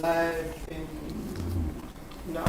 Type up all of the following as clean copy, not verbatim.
live in now.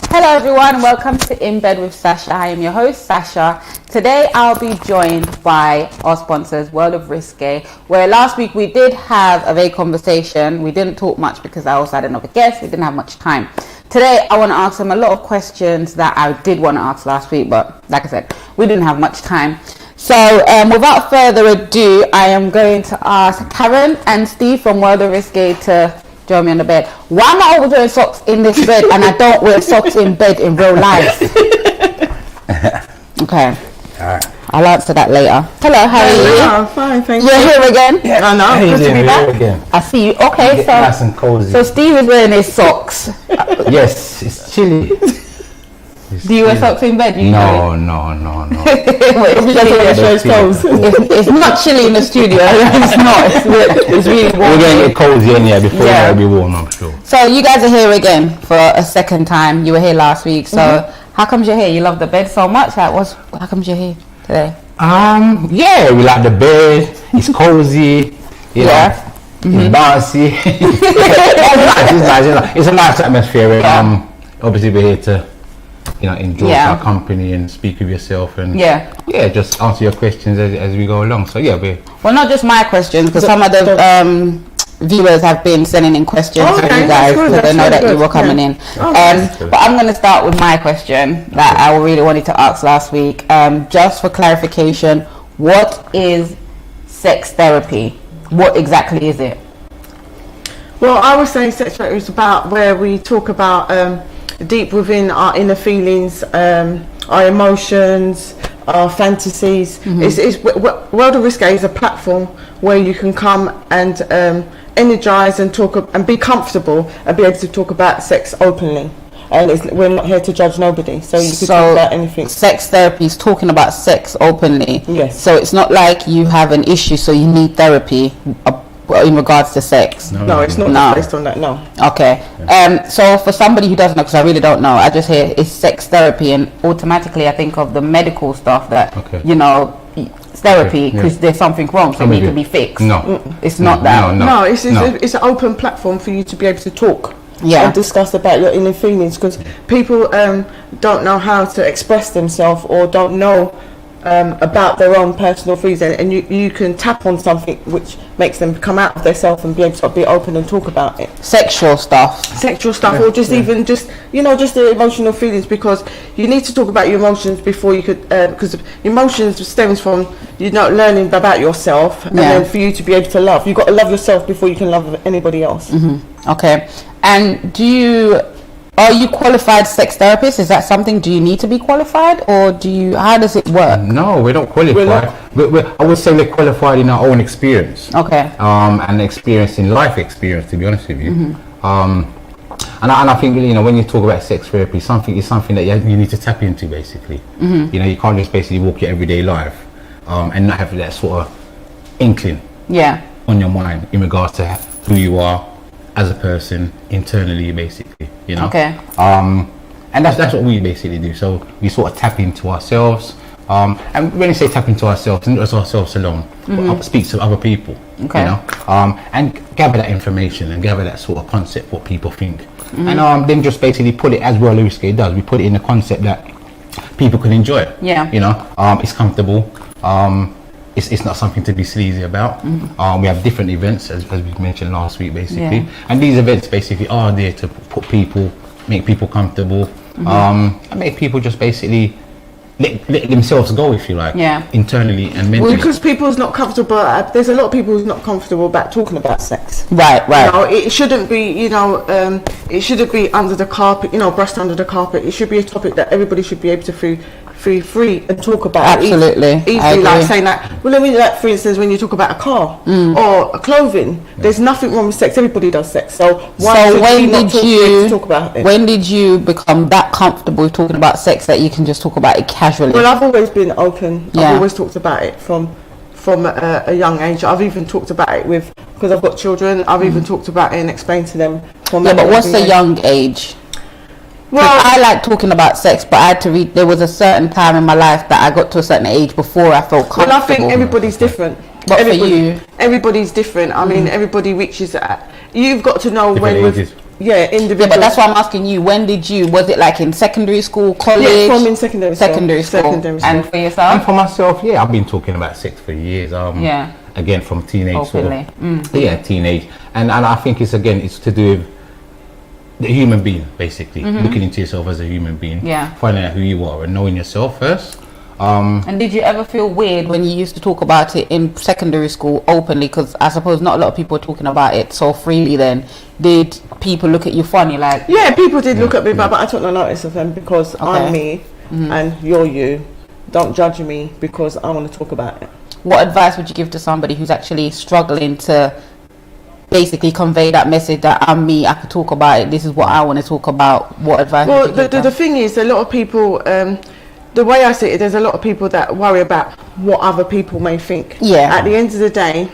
Hello everyone, welcome to In Bed with Sasha. I am your host Sasha. Today I'll be joined by our sponsors, World of Risque, where last week we did have a vague conversation. We didn't talk much because I also had another guest. We didn't have much time. Today I want to ask them a lot of questions that I did want to ask last week, but like I said, we didn't have much time. So without further ado, I am going to ask Karen and Steve from World of Risque to join me on the bed. Why am I always wearing socks in this bed and I don't wear socks in bed in real life? Okay. Alright. I'll answer that later. Hello, how are you? I'm fine, thank you. You're here again? Yeah, I know. Hey, Good to be back. again. I see you. Okay, Get nice and cozy. so Steve is wearing his socks. Yes, it's chilly. Do you wear socks in bed? No. It's not chilly in the studio. It's not. It's really warm. We're going to get cozy in here before it'll be warm, I'm sure. So you guys are here again for a second time. You were here last week. So how comes you're here? You love the bed so much. How comes you're here today? Yeah, we like the bed. It's cozy. You know, it's bouncy. It's nice. It's a nice atmosphere. Obviously we're here to, enjoy our company and speak with yourself and just answer your questions as we go along. So well, not just my questions, because some of the viewers have been sending in questions to you guys, so they know that you were coming in. But I'm going to start with my question that I really wanted to ask last week. Just for clarification, what is sex therapy? What exactly is it? Well, I was saying sex therapy is about where we talk about deep within our inner feelings, our emotions, our fantasies. World of Risque is a platform where you can come and energize and talk and be comfortable and be able to talk about sex openly. And we're not here to judge nobody, so you can talk about anything. Sex therapy is talking about sex openly. Yes. So it's not like you have an issue, so you need therapy in regards to sex. No, it's not based on that. No. Okay. So for somebody who doesn't know, because I really don't know, I just hear it's sex therapy, and automatically I think of the medical stuff that it's therapy because there's something wrong, so it needs to be fixed. No, it's not that. No, it's an open platform for you to be able to talk. And discuss about your inner feelings, because people don't know how to express themselves or don't know about their own personal feelings, and you can tap on something which makes them come out of themselves and be able to be open and talk about it. Sexual stuff, or just even just the emotional feelings, because you need to talk about your emotions before you could, because emotions stems from learning about yourself, and then for you to be able to love, you've got to love yourself before you can love anybody else. Okay. And are you qualified sex therapist? Is that something? Do you need to be qualified, or how does it work? No, we're not qualified. I would say we're qualified in our own experience. Okay. And life experience, to be honest with you. And I think when you talk about sex therapy, something that you need to tap into, basically. You can't just basically walk your everyday life and not have that sort of inkling on your mind in regards to who you are as a person internally, basically, Okay. And that's what we basically do. So we sort of tap into ourselves, and when you say tap into ourselves, not just ourselves alone, but speak to other people, and gather that information and gather that sort of concept, what people think, and then just basically put it, as World of Risque does, we put it in a concept that people can enjoy. It's comfortable. It's not something to be sleazy about. We have different events, as we mentioned last week, basically. And these events basically are there to make people comfortable, and make people just basically let themselves go, if you like, internally and mentally. Well, because people's not comfortable. There's a lot of people who's not comfortable about talking about sex. Right. It shouldn't be, it shouldn't be under the carpet, brushed under the carpet. It should be a topic that everybody should be able to feel free and talk about. Absolutely. Easily, like saying that. Well, let me, like, for instance, when you talk about a car or a clothing, there's nothing wrong with sex. Everybody does sex. So why should we not talk about it? When did you become that comfortable with talking about sex that you can just talk about it casually? Well, I've always been open. I've always talked about it from a young age. I've even talked about it because I've got children. I've even talked about it and explained to them. But what's a young age? Well, I like talking about sex, but I had to read. There was a certain time in my life that I got to a certain age before I felt comfortable. Well, I think everybody's different. But for you, everybody's different. I mean, everybody reaches you've got to know Different when ages. individual. Yeah, but that's why I'm asking you. When did you? Was it like in secondary school, college? Yeah, from in secondary school. Secondary school. Secondary school. And for yourself? And for myself, yeah, I've been talking about sex for years. Yeah. Again, from teenage Openly. sort of, yeah, teenage, and I think it's to do with the human being, basically, looking into yourself as a human being, Yeah. finding out who you are and knowing yourself first. And did you ever feel weird when you used to talk about it in secondary school openly? Because I suppose not a lot of people were talking about it so freely then. Did people look at you funny? Like, Yeah, people did look at me, but I took no notice of them because I'm me and you're you. Don't judge me because I want to talk about it. what advice would you give to somebody who's actually struggling to basically convey that message that I'm me, I could talk about it, this is what I want to talk about? What advice Well, would you give the them? thing is, a lot of people, the way I see it, there's a lot of people that worry about what other people may think. Yeah. At the end of the day,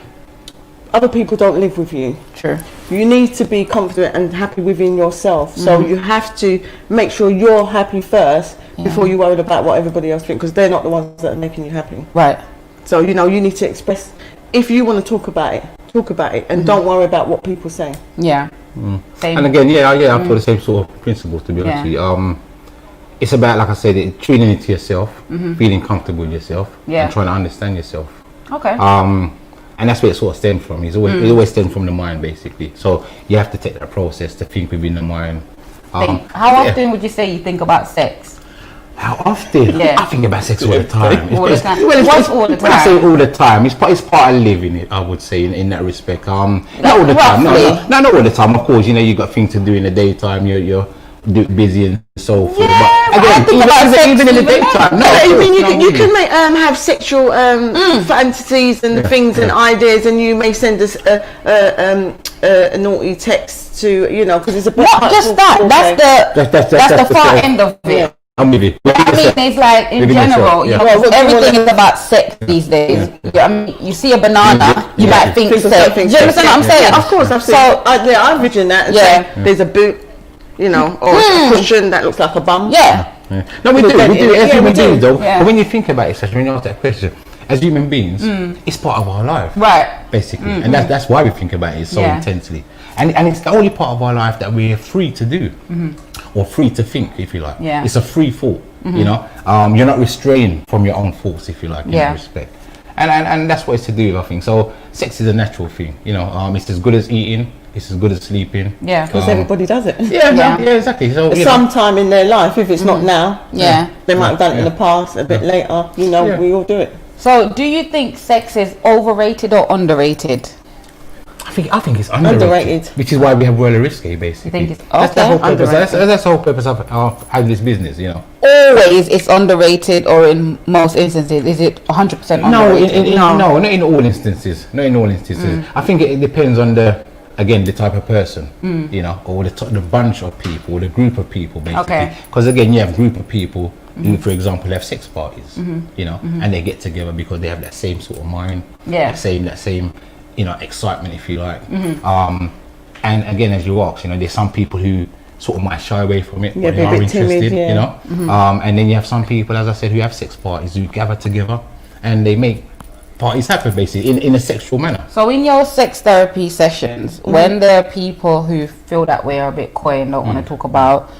other people don't live with you. True. You need to be confident and happy within yourself. So you have to make sure you're happy first before you worry about what everybody else thinks, because they're not the ones that are making you happy. Right. So, you know, you need to express, if you want to talk about it and don't worry about what people say. Yeah. Same. And again, I follow the same sort of principles, to be honest with you. It's about, like I said, tuning into yourself, feeling comfortable with yourself, and trying to understand yourself. Okay. And that's where it sort of stems from. It always stems from the mind, basically. So you have to take that process to think within the mind. How often would you say you think about sex? How often? Yeah. I think about sex all the time. All the time. Well, What's all the when I time? say all the time, it's part of living it, I would say, in that respect. Not all the time. roughly. No, not all the time. Of course, you got things to do in the daytime. You're busy and so forth. Yeah, but I again, think about sex even in the even- daytime. No, I of mean, course, you can make, have sexual fantasies and things and ideas, and you may send us a naughty text to, because it's a Not just that. That's the far end of it. Yeah. I'm with you. I mean, it's like in Living general, yourself, yeah. Well, everything is about sex these days. I mean, you see a banana, you might think Think of sex. something Do you understand what I'm saying? Yeah, of course, I've seen. So, I envision that. And Yeah. say, there's a boot, or a cushion that looks like a bum. yeah. Yeah. No, we do Yeah, as we human do. beings, though. Yeah. But when you think about it, Sasha, when you ask that question, as human beings, it's part of our life, Right. basically, and that's why we think about it so Yeah. intensely. And it's the only part of our life that we're free to do, or free to think, if you like. Yeah. It's a free thought, You're not restrained from your own thoughts, if you like, in Yeah. that respect. And that's what it's to do, I think. So sex is a natural thing, It's as good as eating. It's as good as sleeping. Yeah. Because everybody does it. Yeah, exactly. So Sometime in their life, if it's not now, Yeah. they might have done it in the past, a bit later. Yeah. We all do it. So, do you think sex is overrated or underrated? I think it's underrated, which is why we have Royal Risque, basically. think it's- That's the okay. whole purpose. Underrated. That's the whole purpose of having this business, Always it's underrated, or in most instances, is it 100% No, underrated? no, not in all instances. Not in all instances. I think it depends on the type of person, or the bunch of people, the group of people, basically. Okay. Because again, you have a group of people who, for example, have sex parties, and they get together because they have that same sort of mind, Yeah. that same, excitement, if you like. And again, as you ask, there's some people who sort of might shy away from it, Yeah, but be they a are bit timid, interested, yeah. and then you have some people, as I said, who have sex parties, who gather together and they make parties happen, basically, in a sexual manner. So in your sex therapy sessions, when there are people who feel that way, are a bit coy and don't want to talk about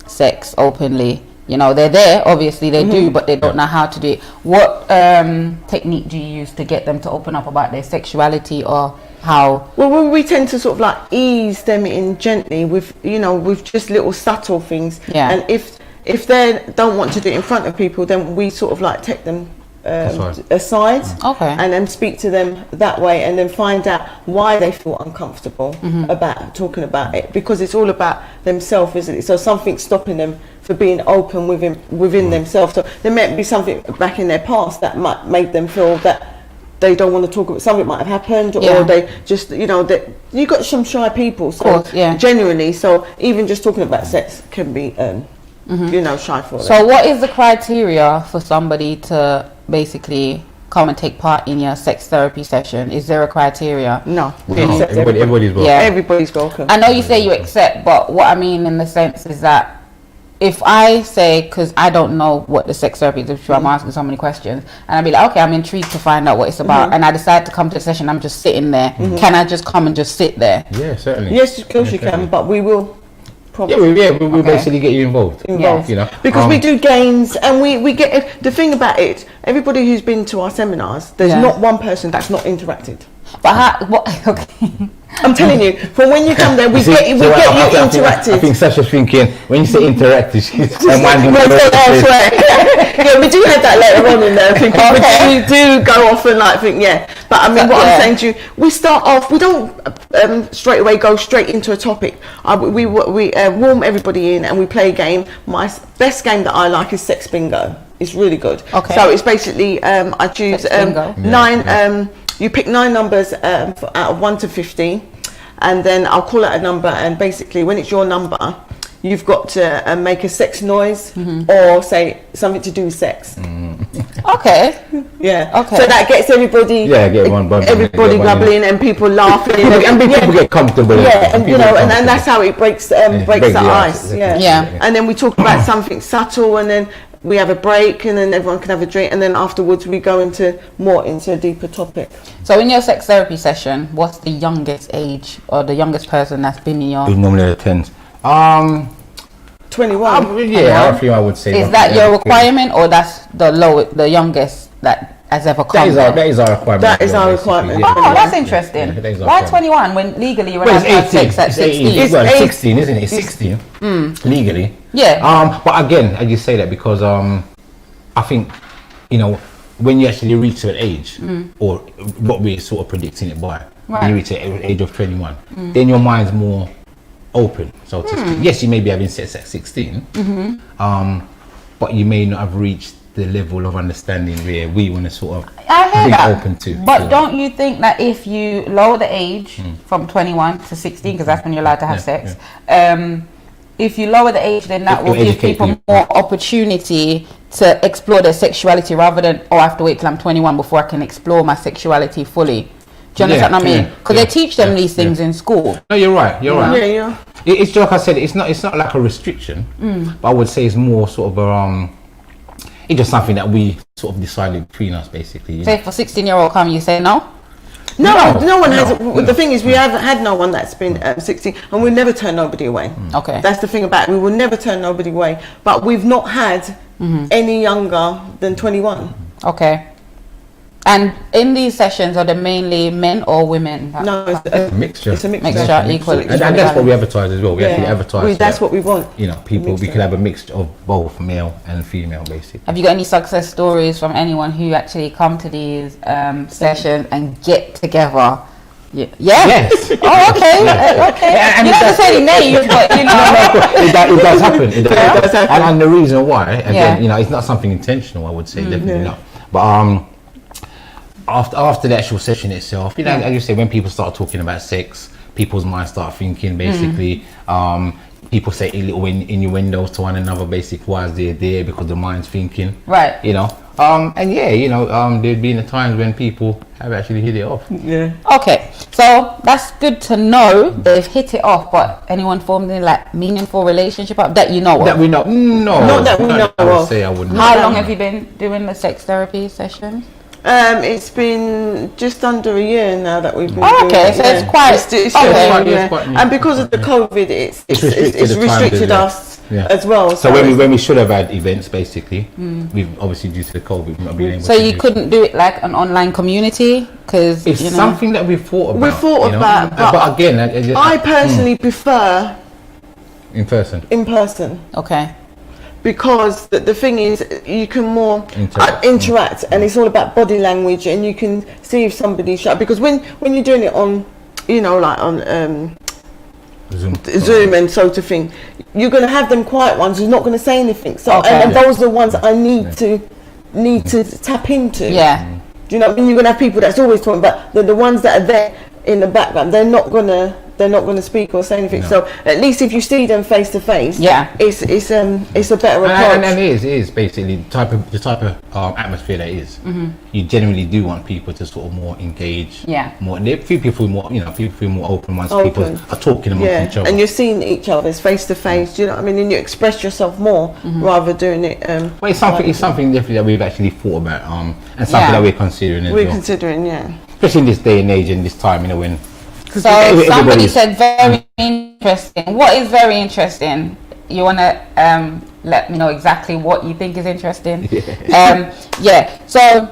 sex openly, they're there, obviously they do, but they don't know how to do it. What technique do you use to get them to open up about their sexuality, or how? Well, we tend to sort of like ease them in gently with, with just little subtle things. Yeah. And if they don't want to do it in front of people, then we sort of like take them aside, Okay. and then speak to them that way, and then find out why they feel uncomfortable about talking about it, because it's all about themselves, isn't it? So something's stopping them for being open within themselves. So there might be something back in their past that might make them feel that they don't want to talk about something might have happened, Yeah. or they just, that you got some shy people. So Course, yeah. generally, so even just talking about sex can be, shy for them. So what is the criteria for somebody to basically come and take part in your sex therapy session? Is there a criteria? No, No, accept everybody's welcome. Yeah. everybody's welcome. I know you say you accept, but what I mean in the sense is that if I say, because I don't know what the sex therapy is, which I'm asking so many questions, and I'd be like, okay, I'm intrigued to find out what it's about, and I decide to come to the session, I'm just sitting there. Can I just come and just sit there? Yeah, certainly. Yes, of course you can, but we will. We'll basically get you involved. You know, because we do games, and we get the thing about it. Everybody who's been to our seminars, there's not one person that's not interacted. But how? What? Okay. I'm telling you, from when you come there, we get you interactive. I think Sasha's thinking when you say interactive, she's minding Yeah, we do have that later on in there. I think we do go off and like think, But I mean, what I'm saying to you, we start off. We don't straight away go straight into a topic. We warm everybody in and we play a game. My best game that I like is Sex Bingo. It's really good. Okay. So it's basically I choose 9. You pick 9 numbers out of 1 to 15, and then I'll call out a number, and basically when it's your number, you've got to make a sex noise or say something to do with sex. Okay. Yeah. Okay. So that gets everybody bubbling and people laughing and people get comfortable. Yeah, and and that's how it breaks the ice. Yeah. And then we talk about something subtle, and then we have a break, and then everyone can have a drink, and then afterwards we go into a deeper topic. So in your sex therapy session, what's the youngest age or the youngest person that's been in your? Who normally attends? 21. I would say. Is that your requirement, or that's the youngest that has ever come? That is our requirement. That is our requirement. Oh, that's interesting. Why 21 when legally you're allowed to have sex at 16? It's 16, isn't it? It's 16 legally. Yeah. But again, I just say that because I think when you actually reach to an age, or what we're sort of predicting it by, when you reach the age of 21, then your mind's more open, so to speak. Yes, you may be having sex at 16, but you may not have reached the level of understanding where we want to sort of be open to. But don't you think that if you lower the age from 21 to 16, because that's when you're allowed to have sex, if you lower the age, then that will give people more opportunity to explore their sexuality rather than, I have to wait till I'm 21 before I can explore my sexuality fully. Do you understand what I mean? Because they teach them these things in school. No, you're right. Yeah. It's like I said, it's not like a restriction, but I would say it's more sort of it's just something that we sort of decided between us, basically. So if a 16-year-old come, you say no? No one has. The thing is, we haven't had no one that's been 16, and we'll never turn nobody away. Okay. That's the thing about it. We will never turn nobody away. But we've not had any younger than 21. Okay. And in these sessions, are they mainly men or women? No, it's a mixture. It's a mixture, equally. And that's what we advertise as well. We actually advertise. That's what we want. People, we could have a mixture of both male and female, basically. Have you got any success stories from anyone who actually come to these sessions and get together? Yeah. Yes. Oh, okay. Okay. And you don't have to say names, but it does happen. It does happen. And the reason why, again, it's not something intentional. I would say definitely not. But after the actual session itself, as you say, when people start talking about sex, people's minds start thinking, basically. People say little innuendos to one another, basically, why is they there, because the mind's thinking. Right. There'd been times when people have actually hit it off. Yeah. Okay, so that's good to know they've hit it off, but anyone formed any meaningful relationship that you know of? That we know? No. Not that we know I would of. say I wouldn't. How long have you been doing the sex therapy session? It's been just under a year now that we've been doing it. So it's quite... It's quite new. And because of the COVID, it's restricted us as well. So when we should have had events, basically, we've obviously, due to the COVID, not been able to. So you couldn't do it like an online community? Because it's something that we've thought about. We've thought about, but again... I personally prefer... In person. Okay. Because the thing is, you can more interact, and it's all about body language, and you can see if somebody's shy. Because when you're doing it on, on Zoom and sort of thing, you're going to have them quiet ones who's not going to say anything. So and those are the ones I need to tap into. Yeah. Do you know what I mean? You're going to have people that's always talking, but the ones that are there in the background, they're not going they're not going to speak or say anything. No. So at least if you see them face to face, it's a better approach. And it is basically the type of atmosphere that is. You generally do want people to sort of more engage. More. There are few people more, people feel more open once people are talking amongst each other. And you're seeing each other's face to face. Do you know what I mean? And you express yourself more rather doing it. Well, it's something definitely that we've actually thought about, and something that we're considering as well. We're considering, especially in this day and age and this time, when. So somebody said very interesting. What is very interesting? You want to let me know exactly what you think is interesting? So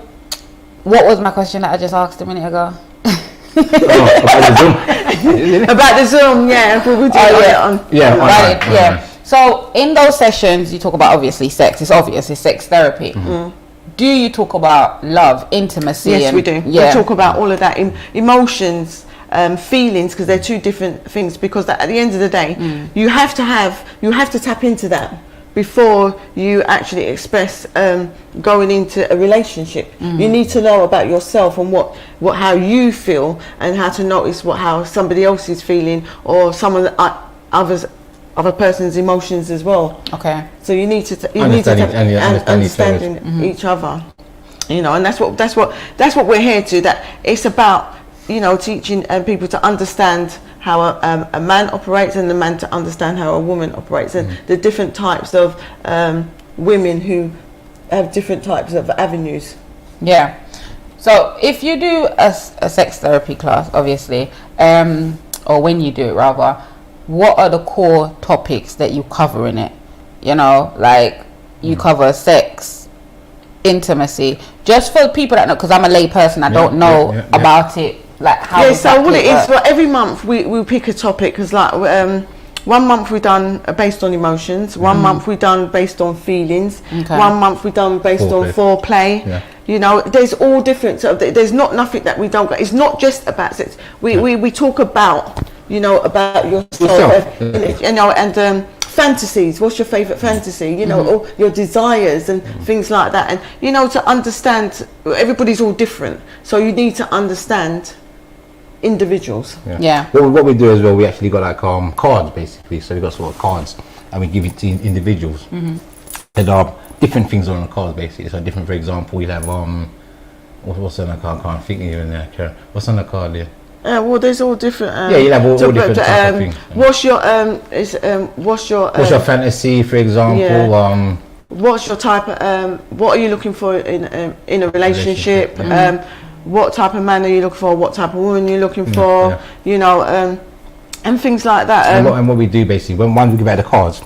what was my question that I just asked a minute ago? About the Zoom, So in those sessions, you talk about obviously sex. It's obvious. It's sex therapy. Do you talk about love, intimacy? Yes, we do. We talk about all of that, emotions, feelings, because they're two different things. Because at the end of the day, you have to tap into that before you actually express going into a relationship. You need to know about yourself and how you feel, and how to notice how somebody else is feeling, or other person's emotions as well. Okay. So you need to understand each other. And that's what we're here to. That it's about teaching people to understand how a man operates, and the man to understand how a woman operates, and the different types of women who have different types of avenues. Yeah. So if you do a sex therapy class, obviously, or when you do it rather, what are the core topics that you cover in it? Like you cover sex, intimacy, just for people that know, because I'm a lay person, I don't know about it. Like how so what it is, for every month we pick a topic, because like 1 month we've done based on emotions, 1 month we've done based on feelings, 1 month we've done based on foreplay. There's all different. So there's nothing that we don't got. It's not just about sex. We talk about about yourself, and fantasies. What's your favorite fantasy? All your desires and things like that. And to understand, everybody's all different, so you need to understand individuals. Well, what we do as well, we actually got like cards basically. So we got sort of cards, and we give it to individuals. And different things on the cards basically. So different, for example, we'll have what's on the card? I can't think even there. What's on the card there? Well, there's all different. You'll have all different type of things. What's your fantasy, for example? What's your type of? What are you looking for in a relationship? What type of man are you looking for? What type of woman are you looking for? And things like that. And what we do basically, when we give out the cards,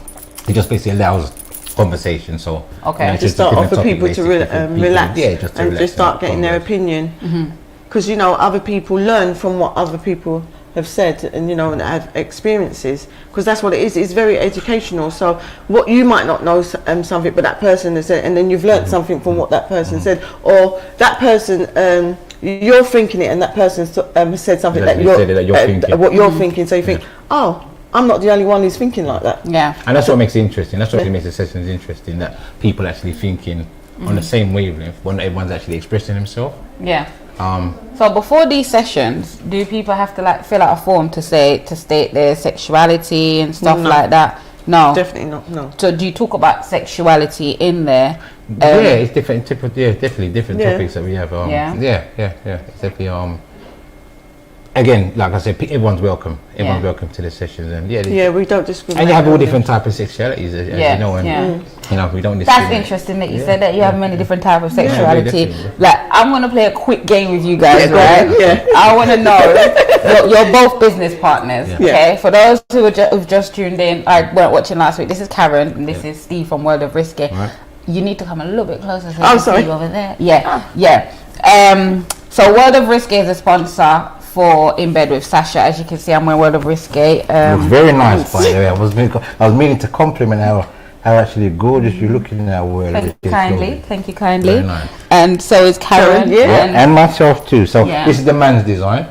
it just basically allows conversation. So to start off for people to relax, and just start getting their opinion. Because other people learn from what other people have said, and and have experiences, because that's what it is. It's very educational. So what you might not know something, but that person has said, and then you've learned something from what that person said, or that person you're thinking it, and that person has said something that you're thinking. What you're thinking. So you think, oh, I'm not the only one who's thinking like that. And that's what makes it interesting. That's what makes the sessions interesting. That people actually thinking on the same wavelength when everyone's actually expressing themselves. So before these sessions, do people have to fill out a form to state their sexuality and stuff like that? No, definitely not. No. So do you talk about sexuality in there? It's different. Definitely different topics that we have. It's definitely again, like I said, everyone's welcome. Everyone's welcome to the sessions, and we don't discriminate. And you have all different types of sexualities, as you know, and we don't discriminate. That's interesting that you said that you have many different types of sexuality. Like, I'm gonna play a quick game with you guys, right? I want to know. You're both business partners, okay? For those who've just tuned in, I weren't watching last week. This is Karen, and this is Steve from World of Risky. Right. You need to come a little bit closer. So I can see you over there. So World of Risky is a sponsor for In Bed With Sasha. As you can see, I'm wearing World of Risky. Very nice, by the way. I was meaning to compliment how actually gorgeous you're looking in that World of Risky. Thank you kindly. Very nice. And so is Karen. And myself too. So this is the man's design.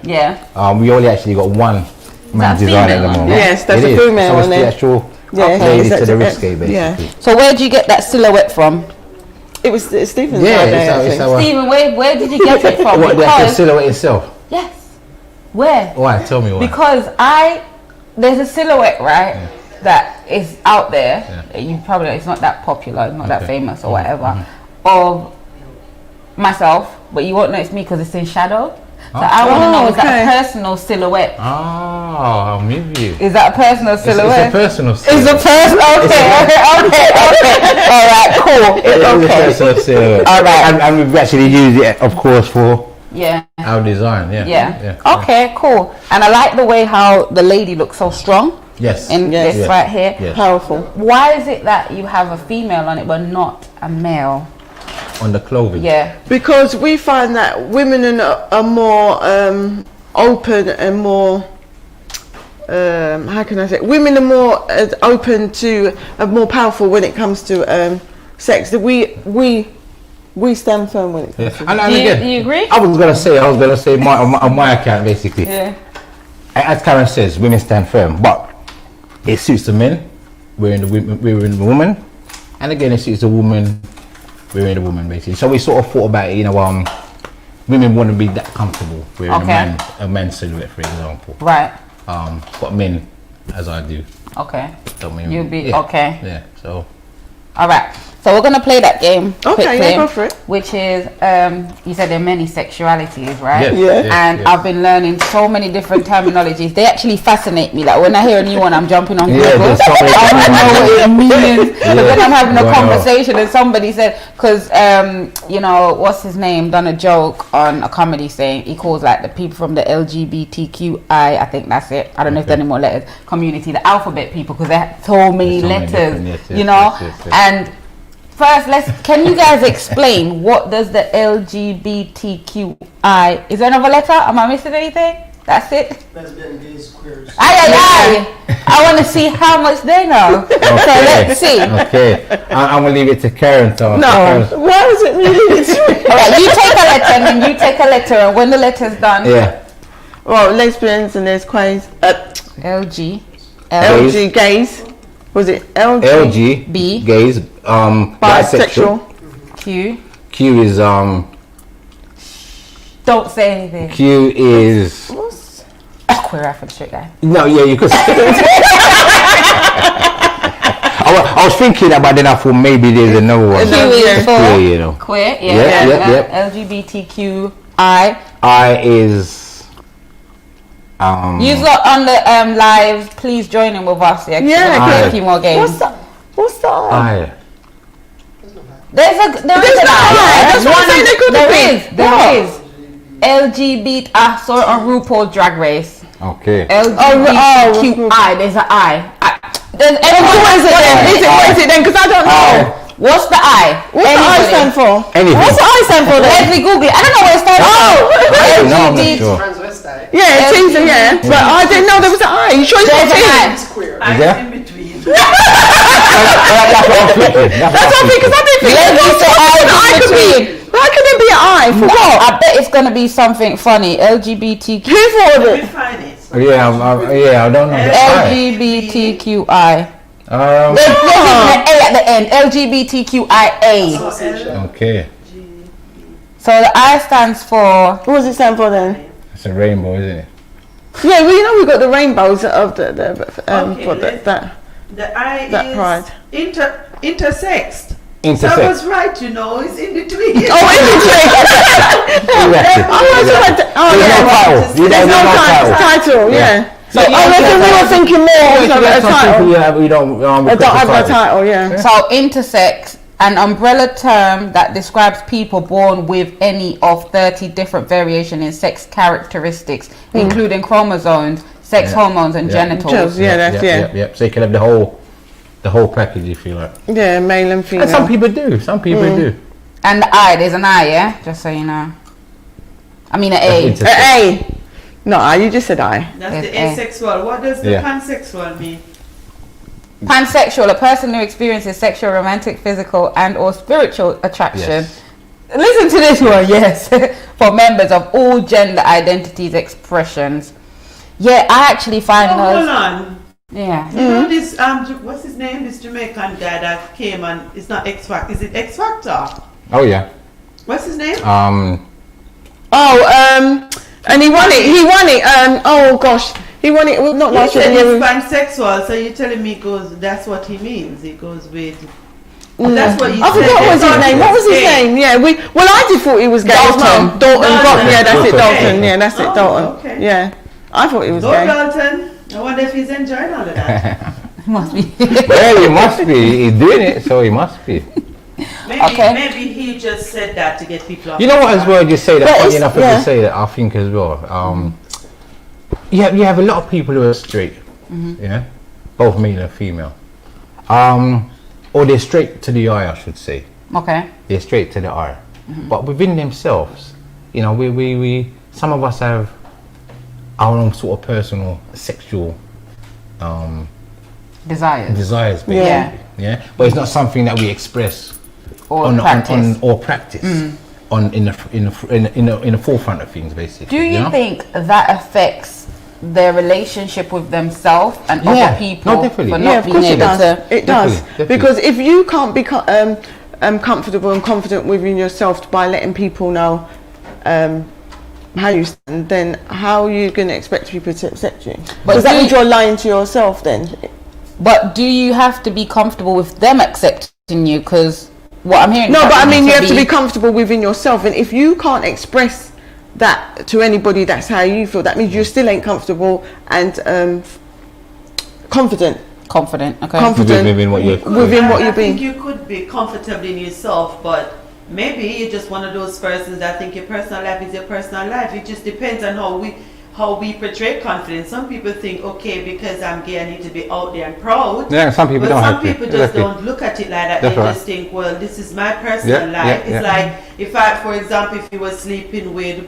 We only actually got one man's design at the moment. Yes, that's a female one. So it's the actual lady to the Risky, basically. So where did you get that silhouette from? It was Stephen's idea. Stephen, where did you get it from? What, the silhouette itself? Yes. Where? Why? Tell me why. Because there's a silhouette, right, that is out there. Yeah. You probably, it's not that popular, not that famous or whatever, Mm-hmm. of myself, but you won't know it's me because it's in shadow. So I want to know, is that a personal silhouette? Oh, I'm with you. Is that a personal silhouette? It's a personal It's silhouette. a personal. Okay. All right, cool. It's a Okay. personal silhouette. All right. And we've actually used it, of course, for Yeah. our design. Yeah. Okay, cool. And I like the way how the lady looks so strong. Yes. In Yes. this Yes. right here. Yes. Powerful. Why is it that you have a female on it but not a male? On the clothing. Yeah. Because we find that women are more open and more, how can I say, women are more open to, more powerful when it comes to sex. That we stand firm when it comes to And Do again, you agree? I was gonna say on my account basically. Yeah. As Karen says, women stand firm, but it suits the men. We're in the woman, and again, it suits the woman. We're in the woman basically. So we sort of thought about it, women wouldn't be that comfortable wearing a man's silhouette, for example. Right. But men, as I do, Okay. don't mean You'll be yeah. okay. Yeah. So All right. So we're gonna play that game. Okay, quickly, yeah, go for it. Which is, you said there are many sexualities, right? Yes, Yeah. yes, And yes. I've been learning so many different terminologies. They actually fascinate me. Like when I hear a new one, I'm jumping on Yeah, Google. there's so many I want to know what it means. But then I'm having a Wow. conversation and somebody said, because what's his name, done a joke on a comedy saying he calls like the people from the LGBTQI, I think that's it. I don't know if there are any more letters. Community, the alphabet people, because there are so many There's so many letters. different, yes, you know, yes. and. First, can you guys explain what does the LGBTQI? Is there another letter? Am I missing anything? That's it. Lesbian, gays, queers. Aye. I want to see how much they know. So let's see. Okay, I'm gonna leave it to Karen. So No, why is it really? All right, you take a letter and then you take a letter, and when the letter's done, Yeah. Well, lesbians and there's queens. LG, LG gays. Was it LG? LG, B. gays, Bisexual. Q. Q is Don't say anything. Q is Queer Afro straight guy. no, yeah, you could. I was thinking that, but then I thought maybe there's another one. Q is for Queer, you know. queer. Yep. LGBTQI. I is You lot on the live, please join in with us. Yeah, 'cause Yeah, we're gonna play a I. few more games. What's that? I. There is an I. That's what I'm saying, there could be. There is. LGBT. I saw it on RuPaul Drag Race. Okay. LGBTQI. There's an I. There's What is it then? What is it then? Because I don't know. What's the I? What's the I stand for? Anything. What's the I stand for then? Let me Google it. I don't know what it stands for. No, I'm not sure. Transvestite. Yeah, it seems, yeah. But I didn't know there was an I. You sure it's There's not an I. T? It's queer. Is there? In between. That's what I'm thinking. That's what I think, because I didn't think Let me say I could between. be. How can there be an I for what? I bet it's gonna be something funny. LGBTQ. Who for it? Define it. Yeah, I don't know. The I. LGBTQI. Um, There's an A at the end. LGBTQIA. okay. So the I stands for. What does it stand for then? It's a rainbow, isn't it? Yeah, well, you know we've got the rainbows of the Okay, for let's- that. The I That is pride. intersexed. So I Intersex. was right, you know, it's in between. Oh, in between. Exactly. Oh, There's no yeah. title. You There's don't no know title. Yeah. So Oh, we were thinking more of a title. We don't I don't have a title. Yeah. So intersex, an umbrella term that describes people born with any of 30 different variation in sex characteristics, including chromosomes, sex hormones, and genitals. Yeah, that's Yep. So you can have the whole package if you like. Yeah, male and female. And some people do. Some people do. And the I, there's an I, yeah? Just so you know. I mean an A. That's A. No, you just said I. That's the Yes, asexual. What does the Yeah. pansexual mean? Pansexual, a person who experiences sexual, romantic, physical, and or spiritual attraction. Yes. Listen to this one, yes. For members of all gender identities, expressions. Yeah, I actually find Oh, hold those. on. Yeah. You know this, what's his name? This Jamaican guy that came and it's not X Factor. Is it X Factor? Oh yeah. What's his name? And he won it. He won it. Oh gosh, he won it. Well, not He last year. said the year he's before. pansexual, so you're telling me that's what he means. He goes with. That's what you I said. forgot what was his name. What was his gay. name? Yeah, I did thought he was gay as well. Dalton. Yeah, that's it. Dalton. Yeah, that's it. Oh, Dalton. okay. Yeah, I thought he was Go gay. Dalton. I wonder if he's enjoying all of that. Must be. Well, he must be. He's doing it, so he must be. Maybe he just said that to get people off. You know what, as well, you say that, But funny it's- enough, yeah. you say that, I think as well, you have a lot of people who are straight, yeah, both male and female, or they're straight to the eye, I should say. Okay. They're straight to the eye, but within themselves, you know, we some of us have our own sort of personal sexual Desires. desires, basically, Yeah. yeah, but it's not something that we express Or on practice. or practice in the forefront of things, basically. Do you know? think that affects their relationship with themselves and Yeah, other people no, definitely. for Yeah, not of being course it able does. to? It does. Definitely. Because if you can't be comfortable and confident within yourself by letting people know how you stand, then how are you going to expect people to accept you? But Because that do means you- you're lying to yourself then. But do you have to be comfortable with them accepting you? Because what I'm hearing. No, is but that I mean you have to be comfortable within yourself, and if you can't express that to anybody, that's how you feel. That means you still ain't comfortable and confident. confident. Okay. Confident Within what you're within what I you're being. think you could be comfortable in yourself, but maybe you're just one of those persons that think your personal life is your personal life. It just depends on how we portray confidence. Some people think, okay, because I'm gay, I need to be out there and proud. Yeah, some people But don't some have to. people just Exactly. don't look at it like that. That's They right. just think, well, this is my personal Yeah, life. yeah, It's yeah. like if I, for example, if you were sleeping with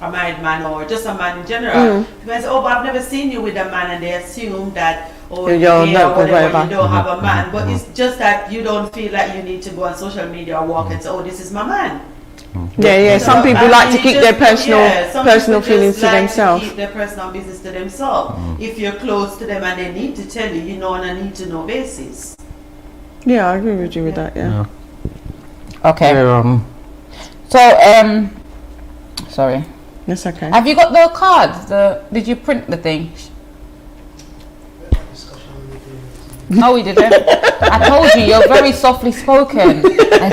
a married man or just a man in general, people say, oh, but I've never seen you with a man, and they assume that, oh, You're you're gay not or whatever, whatever. you don't have a man. But it's just that you don't feel like you need to go on social media or walk and say, oh, this is my man. Yeah. Some So, people I like to mean, keep just- their personal some personal people feelings just to like themselves. keep their personal business to themselves. If you're close to them and they need to tell you, you know, on a need to know basis. Yeah, I agree with you with that. Yeah. Okay. Yeah, So sorry. That's okay. Have you got the cards? Did you print the thing? No, we didn't. I told you, you're very softly spoken. I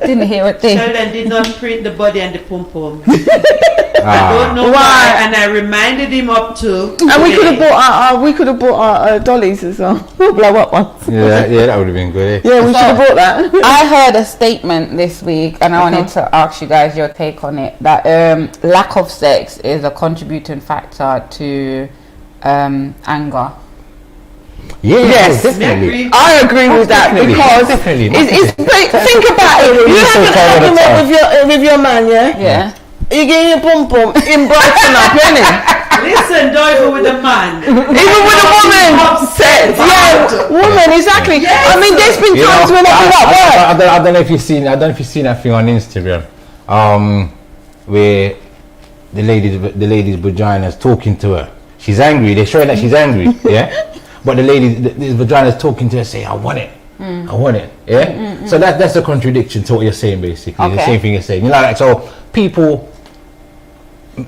didn't hear a thing. Sheldon did not print the body and the pum pum. I don't know why, and I reminded him up to. And we could have bought our dollies as well. Blow up ones. yeah, that would have been good. Yeah, we So- should have bought that. I heard a statement this week, and I wanted to ask you guys your take on it. That lack of sex is a contributing factor to anger. Yes. definitely. I agree with that Definitely, because definitely, think about it. You have an argument with your man, yeah? Yeah. You get your pum pum in Brighton up, innit? Listen, don't even with a man. Even with a woman. Upset. Yeah, woman, exactly. Yes. I mean, there's been You times know, when I've been at work. I don't know if you've seen. I don't know if you've seen that thing on Instagram, where the lady's vagina is talking to her. She's angry. They're showing that she's angry. Yeah, but the vagina is talking to her, saying, "I want it. I want it." Yeah. So that's a contradiction to what you're saying, basically. The Okay. same thing you're saying. You know, like, so people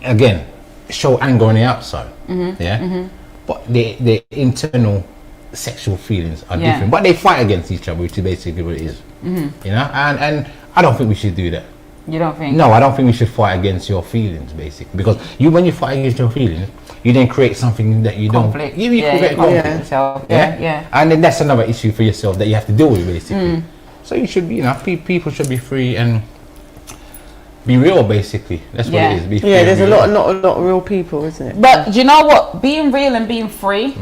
again show anger on the outside. Yeah. But the internal sexual feelings are Yeah. different, but they fight against each other, which is basically what it is. You know, and I don't think we should do that. You don't think? No, I don't think we should fight against your feelings, basically, because when you fight against your feelings, you then create something that you Conflict. don't. You create conflict. Yeah. And then that's another issue for yourself that you have to deal with, basically. So you should be, people should be free and be real, basically. That's what it is. Be free Yeah, and there's be a real. lot of real people, isn't it? But do you know what? Being real and being free,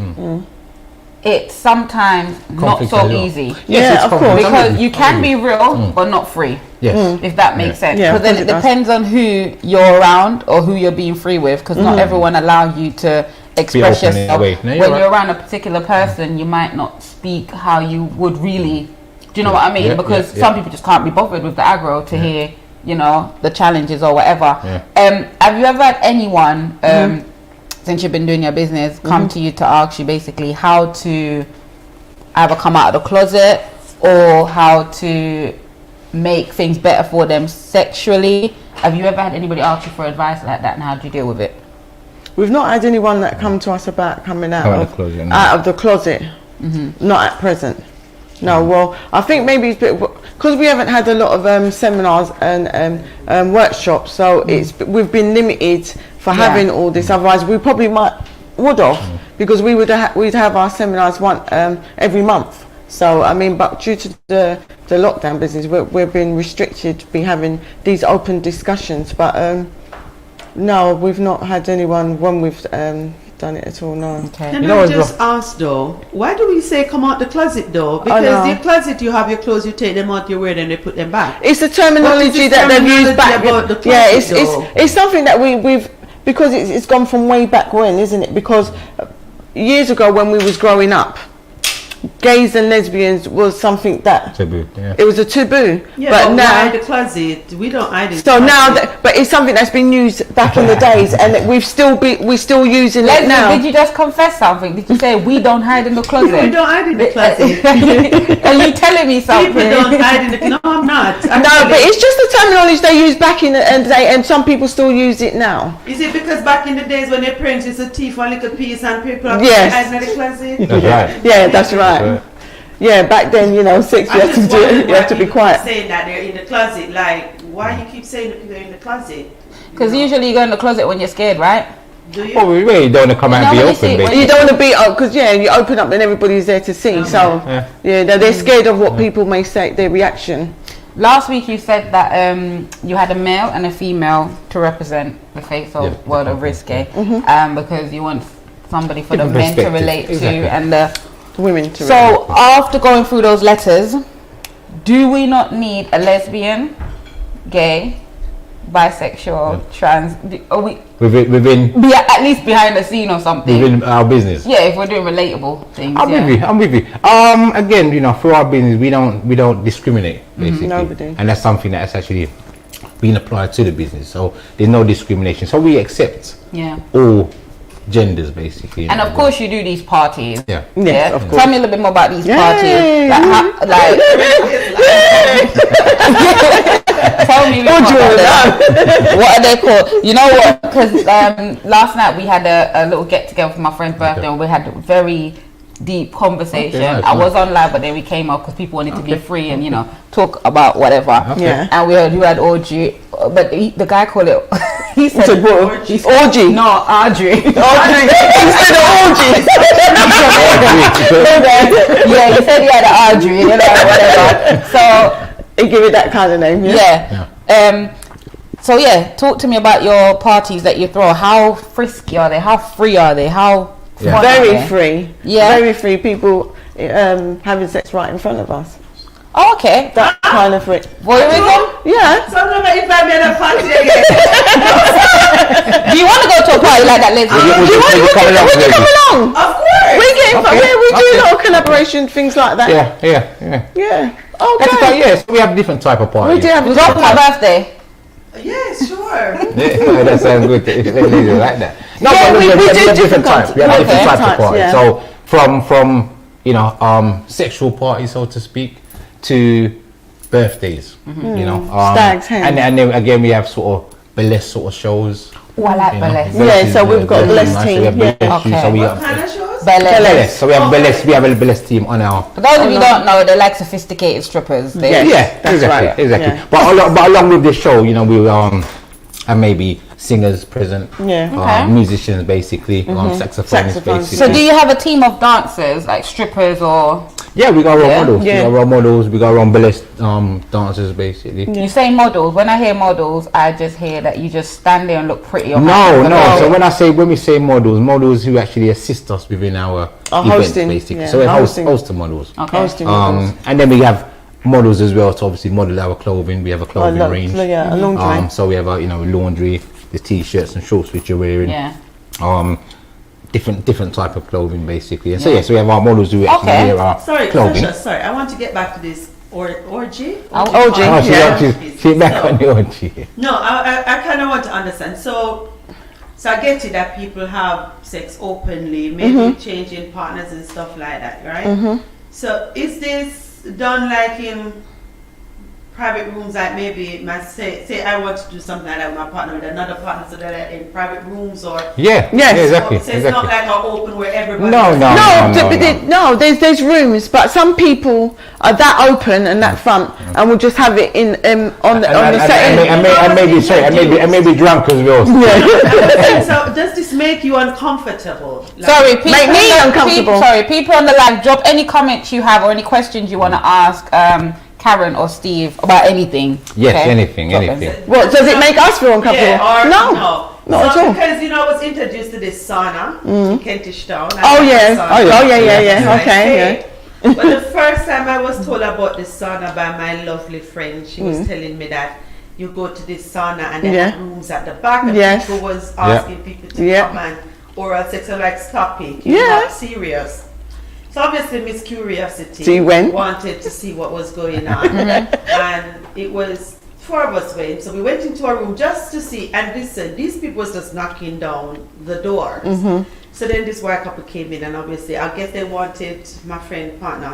it's sometimes not Conflict so as well. easy. Yes, Yeah, it's of conflict. course. Because you can be real, but not free. Yes. If that makes sense. Yeah, Because then of it course it does. depends on who you're around or who you're being free with. Because not everyone allow you to express open in a yourself. way. No, you're When right. you're around a particular person, you might not speak how you would really. Do you know what I mean? Yeah, Because yeah. some people just can't be bothered with the aggro to hear, the challenges or whatever. Yeah. Have you ever had anyone, since you've been doing your business, come to you to ask you basically how to either come out of the closet or how to make things better for them sexually, Have you ever had anybody ask you for advice like that, and how do you deal with it? We've not had anyone that come to us about coming out Out of of the closet, no. out of the closet. Not at present. No, well, I think maybe it's because we haven't had a lot of seminars and workshops, so we've been limited for having all this. Otherwise, we probably would have, because we'd have our seminars every month. So I mean, but due to the lockdown business, we've been restricted to be having these open discussions. But no, we've not had anyone when we've done it at all. No. Okay. Can I just ask though, why do we say come out the closet though? Because the closet, you have your clothes, you take them out, you wear them, they put them back. It's the terminology that they've used back. About the closet, yeah, it's something that we've because it's gone from way back when, isn't it? Because years ago when we was growing up, gays and lesbians was something that Taboo, yeah. it was a taboo. Yeah, but now why the closet? We don't hide it. so now but it's something that's been used back in the days, and we're still using it now. Did you just confess something? Did you say we don't hide in the closet? We don't hide in the closet. Are you telling me something? People don't hide in the closet. No, I'm not. No, but it's just the terminology they used back in the day, and some people still use it now. Is it because back in the days when their parents used to teeth one little piece and people are Yes. hiding in the closet? That's right. Yeah, that's right. Yeah, back then, sex, you have to do it. You have to be quiet. Saying that they're in the closet, like why you keep saying that they're in the closet? Because usually you go in the closet when you're scared, right? Do you? Well, we really don't want to come out and be when you open, see- when basically. You don't want to be because you open up and everybody's there to see. So they're scared of what people may say, their reaction. Last week you said that you had a male and a female to represent the face of world of risque, because you want somebody for Different the men to perspective. relate Exactly. to and the Women to So after going through those letters, do we not need a lesbian, gay, bisexual, trans? Are we Within be at least behind the scene or something? within our business. Yeah, if we're doing relatable things. I'm with you. Again, through our business, we don't discriminate basically, Nobody. and that's something that's actually being applied to the business. So there's no discrimination. So we accept all genders basically. And of course, you do these parties. Yeah. Yes, of course. Tell me a little bit more about these Yay. parties. Tell me more about them. What are they called? You know what? Because last night we had a little get together for my friend's birthday, and we had a very deep conversation. Okay, nice, I was on live, but then we came up because people wanted to be free and talk about whatever. Yeah. And you had orgy, but the guy called it. He said It's orgy. No, Audrey. Orgy. Instead of orgy. Yeah, he said he had an Audrey, whatever. So They give it that kind of name. yeah. So talk to me about your parties that you throw. How frisky are they? How free are they? How fun are Very they? free. Yeah. Very free. People having sex right in front of us. Oh, okay. That kind of free. Voyeurism? Yeah. So I'm not invite me to a party again. Do you want to go to a party like that, Leslie? We can come along. Of course. We do a lot of collaboration, things like that. Yeah. Yeah. That's Okay. about, yes, we have different type of parties. We do have We go for my birthday. Yeah, sure. Yeah, that sounds good. Ladies like that. No, Yeah, but we do have different types. We have types. different Okay. types of Types, parties. yeah. So from sexual parties, so to speak, to birthdays. Stags, hen. and then again we have sort of burlesque sort of shows. Oh, I like burlesque. Yeah, so we've got a burlesque So team, we have yeah. burlesque team, so Okay. we What have kind of shows? Burlesque. so we have burlesque. We have a burlesque team on our. For those of you who don't know, they're like sophisticated strippers. They, Yeah. Yeah, that's exactly, right. exactly. Yeah. But along with the show, we and maybe singers present, Yeah. Okay. musicians basically, saxophonists Saxophones. basically. So do you have a team of dancers, like strippers or... Yeah, we got role Yeah? models. Yeah. We got role models. We got our own burlesque dancers basically. You say models. When I hear models, I just hear that you just stand there and look pretty. Or No. have So when we say models who actually assist us within our events hosting, basically. yeah. So we host Hosting. the models. Okay. Hosting models. And then we have models as well to obviously model our clothing. We have a clothing range. Yeah, a laundry. So we have laundry, the t-shirts and shorts which you're wearing. Yeah. Different type of clothing basically. And so so we have our models who actually Okay. wear our Sorry, clothing. Sasha, sorry. I want to get back to this orgy. Orgy. Oh, Yeah. she's back on the orgy. No, I kind of want to understand. So I get it that people have sex openly, maybe changing partners and stuff like that, right? So is this done like in private rooms, like maybe say I want to do something like that with my partner, with another partner, so that in private rooms or Yes. exactly. So it's not like an open where everybody. No, there's rooms, but some people are that open and that front, and will just have it in on the setting. And maybe drunk as well. So does this make you uncomfortable? Sorry, people, Make me uncomfortable. People on the live, drop any comments you have or any questions you want to ask Karen or Steve about anything. Yes, okay? anything. What does it make us feel uncomfortable? Yeah, no, not at all. Because I was introduced to this sauna in Kentish Town. Okay. But the first time I was told about this sauna by my lovely friend, she was telling me that you go to this sauna and there are rooms at the back, and people was asking people to come and oral sex. I'm like, stop it, you're not serious. So obviously Miss Curiosity wanted to see what was going on, and it was 4 of us went. So we went into a room just to see, and listen, these people was just knocking down the doors. So then this white couple came in, and obviously I guess they wanted my friend partner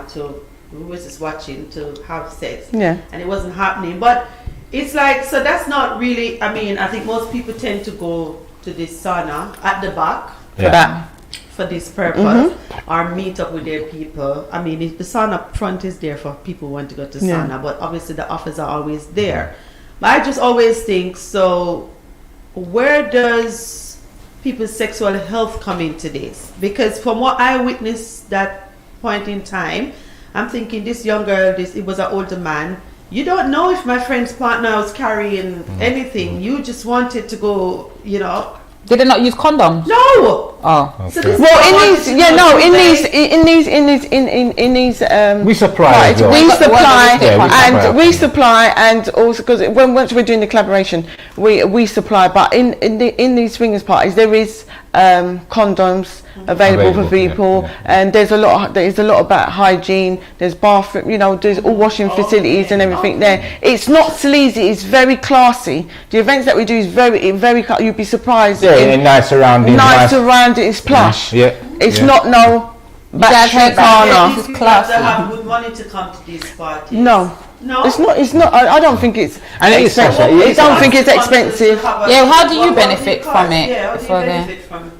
who was just watching, to have sex, and it wasn't happening. But it's like, so that's not really, I mean, I think most people tend to go to this sauna at the back for this purpose, or meet up with their people. I mean, if the sauna front is there for people who want to go to sauna, but obviously the offers are always there. But I just always think, so where does people's sexual health come into this? Because from what I witnessed that point in time, I'm thinking this young girl, it was an older man. You don't know if my friend's partner was carrying anything. You just wanted to go, you know. Did they not use condoms? No. Oh. Okay. So this in these we supply as well. we supply, and also because once we're doing the collaboration, we supply. But in these swingers parties, there is condoms available for people, and there's a lot about hygiene. There's bathroom, there's all washing facilities and everything there. It's not sleazy, it's very classy. The events that we do is very you'd be surprised. Nice surroundings. It's plush. It's not These classy. people have to have good money to come to these parties. No, No, it's not. I don't think it's. And it is expensive. I don't think it's expensive. Yeah, how do you benefit from it? Yeah, how do you benefit from it?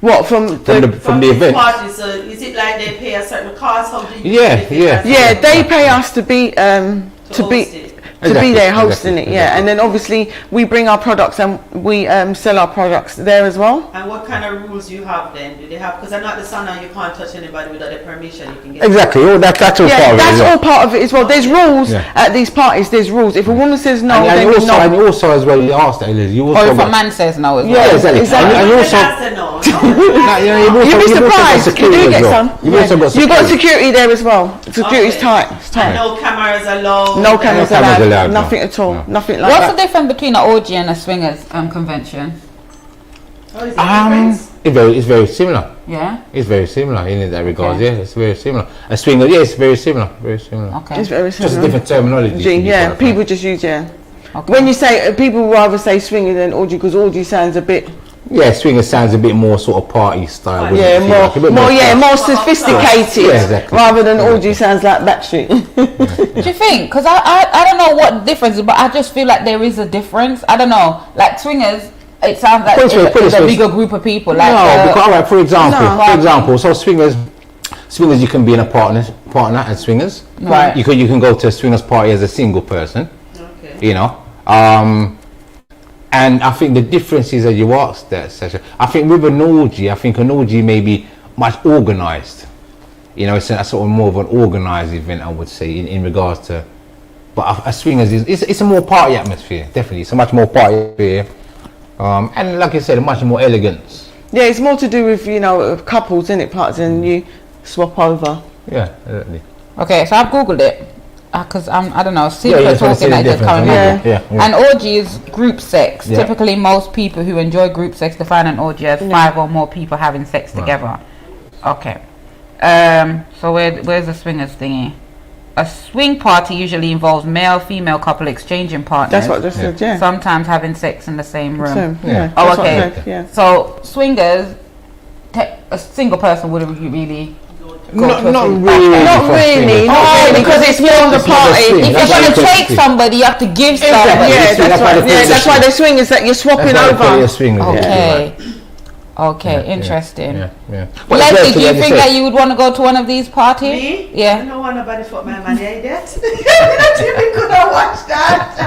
What from the event? Parties, so is it like they pay a certain cost? How do you they pay us to be there hosting it, and then obviously we bring our products and we sell our products there as well. And what kind of rules you have then? Do they have? Because I know at the sauna you can't touch anybody without their permission. You can get exactly. Oh, that's all part of it. That's all part of it as well. There's rules at these parties. There's rules. If a woman says no, then no. And also as well, you asked that, you also. Or if a man says no as well. Yeah, exactly. And You'd be surprised. You do get some. You've got security there as well. Security's tight. It's tight. And no cameras allowed. No cameras allowed. Nothing no. at all. Nothing like What's that. the difference between an orgy and a swingers convention? Oh, is it It's very similar. Yeah. It's very similar in that regard. Okay. Yeah, it's very similar. A swinger, it's very similar. Very similar. Okay. It's very Just a similar. different terminology. Yeah, people just use Okay. When you say people rather say swinger than orgy, because orgy sounds a bit. Yeah, swinger sounds a bit more sort of party style. Yeah, more sophisticated. Yeah, exactly. Rather than orgy sounds like Backstreet. Do you think? Because I don't know what the difference is, but I just feel like there is a difference. I don't know. Like swingers, it sounds like it's a bigger group of people. Like because for example, so swingers you can be in a partner at swingers. Right. You can go to a swingers party as a single person. Okay. And I think the difference is that you asked that, Sasha. I think with an orgy may be much organised. It's a sort of more of an organised event, I would say, in regards to. But a swingers it's a more party atmosphere, definitely. It's a much more party atmosphere. And like I said, much more elegance. Yeah, it's more to do with couples, isn't it? Parts and you swap over. Yeah, exactly. Okay, so I've googled it because I don't know. People talking like this coming back. Yeah. An orgy is group sex. Yeah. Typically, most people who enjoy group sex define an orgy as 5 or more people having sex together. Okay. So where's the swingers thingy? A swing party usually involves male-female couple exchanging partners. That's what I just said. Yeah. Sometimes having sex in the same room. That's okay. what I said, yeah. So swingers, a single person wouldn't really go to a Not swing really. Not really, because it's more the It's not the party. swing. If That's you're why going to it's take swing. somebody, you have to give Exactly. somebody. Yeah, That's why they that's call why it they swing is that you're swapping That's why they call it a over. swing. Okay. Okay, interesting. Yeah. Leslie, do you think that you would want to go to one of these parties? Me? I Yeah. don't want nobody for my money, I did. We could have watched that.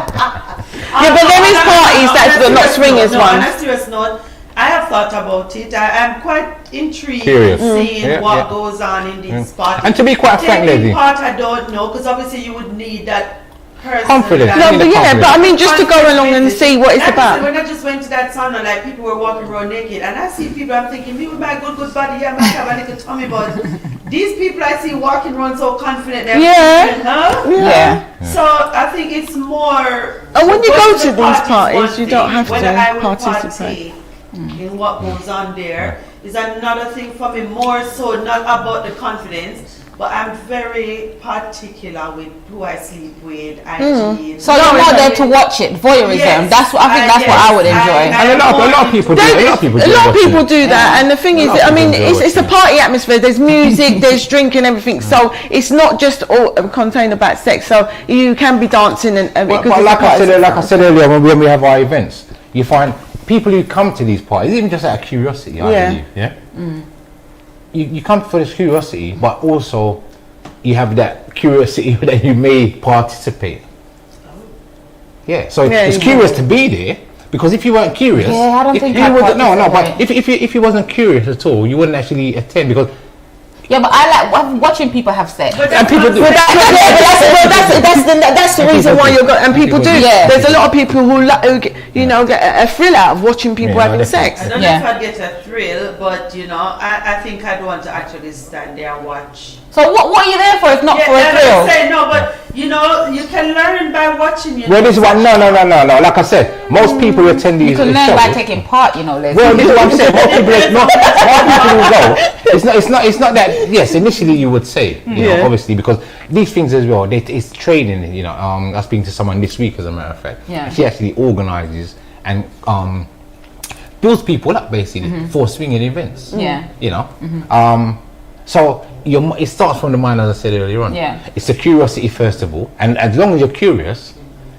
Yeah, but there is parties that's the not swingers On ones. a serious note, I have thought about it. I'm quite intrigued Curious. seeing Yeah, what yeah. goes on in these parties. And to be quite frank, Taking Leslie. part, I don't know, because obviously you would need that person. Confidence. that- No, but yeah, but I mean, just to go along and see what it's Like I said, about. when I just went to that sauna, like people were walking around naked, and I see people, I'm thinking, me with my good body, yeah, I might have a little tummy, but these people I see walking around so confident, they're Yeah. thinking, huh? Yeah. So I think it's more. And when you going go to the these party is parties, one you don't thing. have Whether to I would participate. partake in what goes on there is another thing for me. More so, not about the confidence, but I'm very particular with who I sleep with. So you're more there to watch it, voyeurism. Yes, That's what I think. That's what I would enjoy. And a lot of people do. A lot of people do. A lot of watching people it. do that, and the thing is, lot of I mean, people do it's a watching it. party atmosphere. There's music, there's drinking, everything. So it's not just all contained about sex. So you can be dancing and But because like it's a I said earlier, when we have our events, you find people who come to these parties, even just out of curiosity, I Yeah. believe, yeah. You come for this curiosity, but also you have that curiosity that you may participate. Yeah, so Yeah, it's you curious to be there, because if you weren't curious, Yeah, I don't if think you I'd would, no, but participate. if you wasn't curious at all, you wouldn't actually attend, because Yeah, but I like watching people have sex. But and people do. But that's the reason why you're and people do. Yeah. There's a lot of people who get, get a thrill out of watching people Yeah, having definitely. sex. I don't Yeah. know if I'd get a thrill, but I think I'd want to actually stand there and watch. So what are you there for if not for a and thrill? I say no, but you can learn by watching. Well, this is what no. Like I said, most people who attend these You can learn by shows- taking part, Leslie. Well, this is what I'm saying. Most people will go. It's not that. Yes, initially you would say, Yeah. obviously, because these things as well. It's training. I was speaking to someone this week, as a matter of fact. Yeah. She actually organises and builds people up basically for swinging events. Yeah. So it starts from the mind, as I said earlier on. Yeah. It's the curiosity first of all, and as long as you're curious,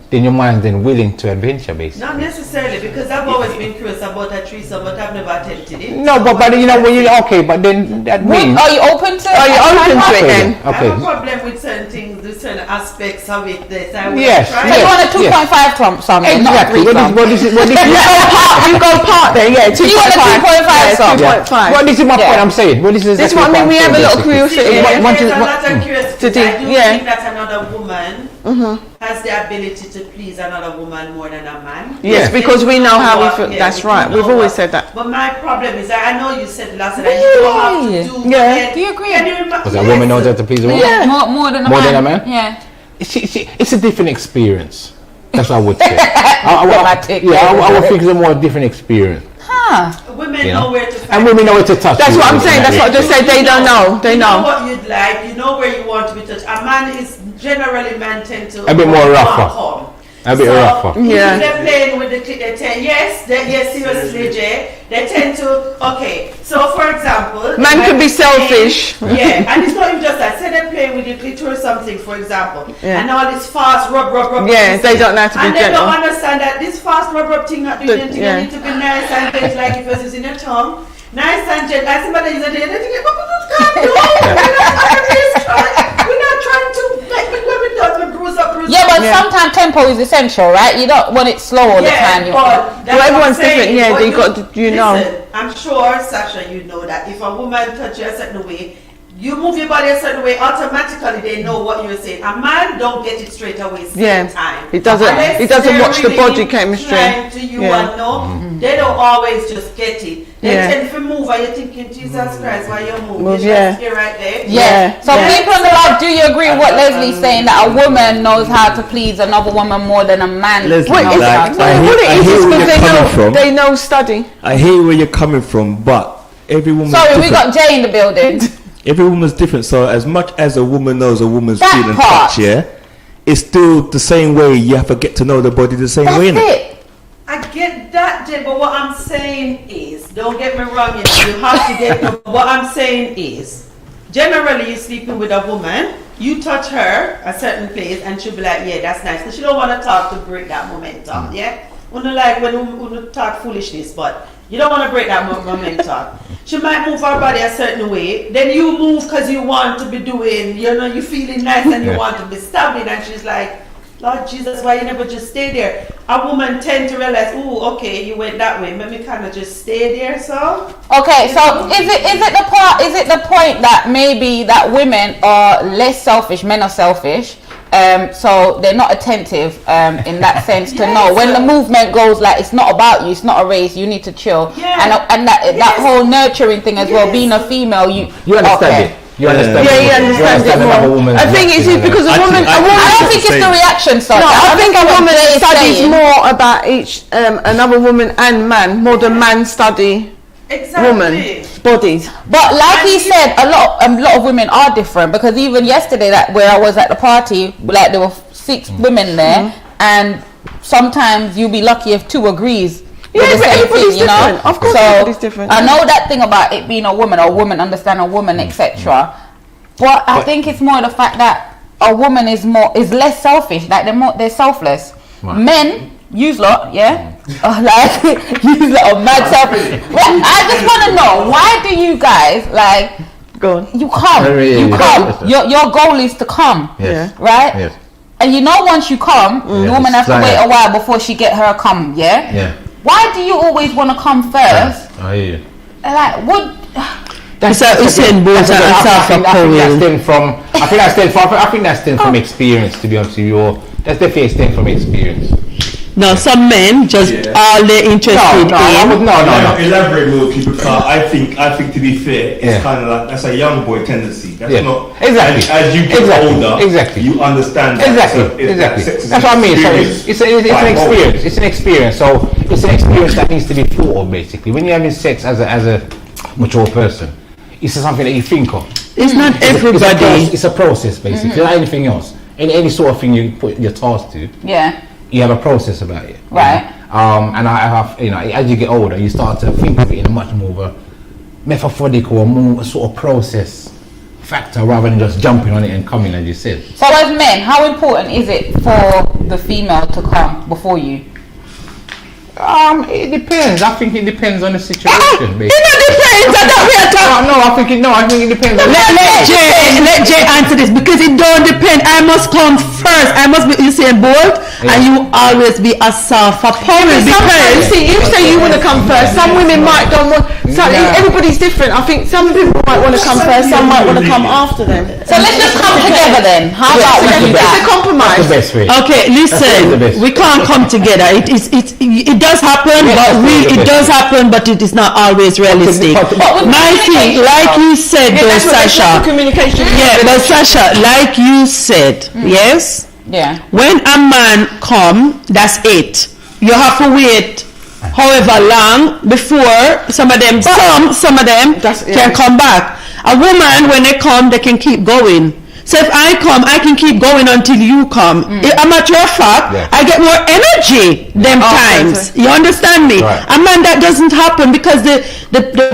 then your mind's then willing to adventure, basically. Not necessarily, because I've always been curious about a threesome, but I've never attempted it. No, but when you okay, but then that means. Are you open to? Are you open to it then? I Okay. have a problem with certain things, with certain aspects of it. That I would Yes, try. So you want a 2.5 Trump something, Exactly. not a 3 What this is You go part there, yeah. You want a 2.5 song? 2.5. Well, this is my Yeah. point. I'm saying. Well, this is. This is what I mean. We have a lot of curiosity. Yeah, What- what there's is- a what- lot of curiosity. To do- I do yeah. think that another woman has the ability to please another woman more than a man. Yes, because we know how we feel. That's right. We've always said that. But my problem is, I know you said last night you don't have to do. Yeah. that. Do you agree? Can you remember? Because a woman knows how to please a woman. Yeah. More than a More man. than a man? Yeah. It's a different experience. That's what I would say. Dramatic. I would think it's a more different experience. Huh. Women You know? know where to find. And women know where to touch. That's you. what I'm saying. That's what I just said. They don't know. They You know know. what you'd like. You know where you want to be touched. A man is generally man tend to A bit more rougher. come. A bit rougher. Yeah. If they're playing with the click, they tend, yes, seriously, Jay, they tend to, okay, so for example, Man if can I'm be playing- selfish. Yeah, and it's not even just that. Say they're playing with your clitoris or something, for example, Yeah. and all this fast rub. Yeah, they don't know how to be and they gentle. don't understand that this fast rub thing not doing anything. Yeah. You need to be nice and gentle, like if you're using your tongue. Nice and gentle. Like somebody is a day, they think, we're not trying to, like, when we done, we bruise up. Yeah, but Yeah. sometimes tempo is essential, right? You don't want it slow all the time. You but that's Well, what everyone's I'm saying. different, yeah, But they got to- you know. listen, I'm sure, Sasha, you know that if a woman touches you a certain way, you move your body a certain way, automatically they know what you're saying. A man don't get it straight away same Yeah. time. He doesn't- Unless he doesn't they're watch the really body chemistry. inclined to you Yeah. and know, they don't always just get it. They Yeah. tend to move and you're thinking, Jesus Christ, why you move? Move, You yeah. just hear right there. Yeah. So Yeah. people in the live, do you agree with what Leslie's saying that a woman knows how to please another woman more than a man Leslie, knows Well, how like, to? I hear- what it is where because you're they coming know from. they know study. I hear where you're coming from, but every woman. Sorry, we got Jay in the building. Every woman's different. So as much as a woman knows a woman's That feeling part. touch, yeah, it's still the same way. You have to get to know the body the same way. That's innit? it. I get that, Jay, but what I'm saying is, don't get me wrong, you have to get, what I'm saying is, generally you're sleeping with a woman, you touch her a certain place and she'll be like, yeah, that's nice. Because she don't want to talk to break that momentum, yeah? When you talk foolishness, but you don't want to break that momentum. She might move her body a certain way, then you move because you want to be doing, you're feeling nice and you want to be stabbing, and she's like, Lord Jesus, why you never just stay there? A woman tend to realize, oh, okay, you went that way. Let me kind of just stay there. So okay, so is it the point that maybe that women are less selfish, men are selfish, so they're not attentive in that sense to know when the movement goes like it's not about you, it's not a race, you need to chill, and that whole nurturing thing as well. Being a female, you understand it. You understand? You understand it more. I think it's because a woman. I don't think it's the reaction, Sasha. No, I think a woman studies more about each another woman and man more than man study women's bodies. But like he said, a lot of women are different, because even yesterday, where I was at the party, like there were 6 women there, and sometimes you'll be lucky if 2 agrees. Yeah, but everybody's different. Of course, everybody's different. I know that thing about it being a woman, or woman understand a woman, etc. But I think it's more the fact that a woman is less selfish. Like they're selfless. Right. Men, use lot, like use lot of mad selfish. Well, I just want to know, why do you guys like? Go on. You come. You come. Your goal is to come. Yes. Right. Yes. And once you come, the woman has to wait a while before she get her come. Yeah. Yeah. Why do you always want to come first? I hear you. Like, what? That's Usain Bolt and I think that stems from experience, to be honest with you. That's definitely stem from experience. No, some men just all they're interested in. No. Elaborate more, because I think to be fair, it's kind of like that's a young boy tendency. That's not exactly as you get older. Exactly. You understand that. Exactly. That's what I mean. So it's an experience. It's an experience. So it's an experience that needs to be thought of. Basically, when you're having sex as a mature person, it's something that you think of. It's not everybody. It's a process, basically. Like anything else, any sort of thing you put your task to. Yeah. You have a process about it, right? And I have, as you get older, you start to think of it in a much more of a methodical, more sort of process factor, rather than just jumping on it and coming, as you said. So, as men, how important is it for the female to come before you? It depends. I think it depends on the situation. It depends. I think it depends. Let Jay answer this, because it don't depend. I must come first. I must be Usain Bolt, and you always be a soft for power. Because you say you want to come first. Some women might don't want. Everybody's different. I think some people might want to come first. Some might want to come after them. So let's just come together then. How about we do that? It's a compromise. That's the best way. Okay, listen. We can't come together. It does happen, it does happen, but it is not always realistic. My thing, like you said, though, Sasha. Yeah, but Sasha, like you said, yes. Yeah. When a man come, that's it. You have to wait however long before some of them can come back. A woman, when they come, they can keep going. So if I come, I can keep going until you come. A matter of fact, I get more energy them times. You understand me? Right. A man, that doesn't happen, because the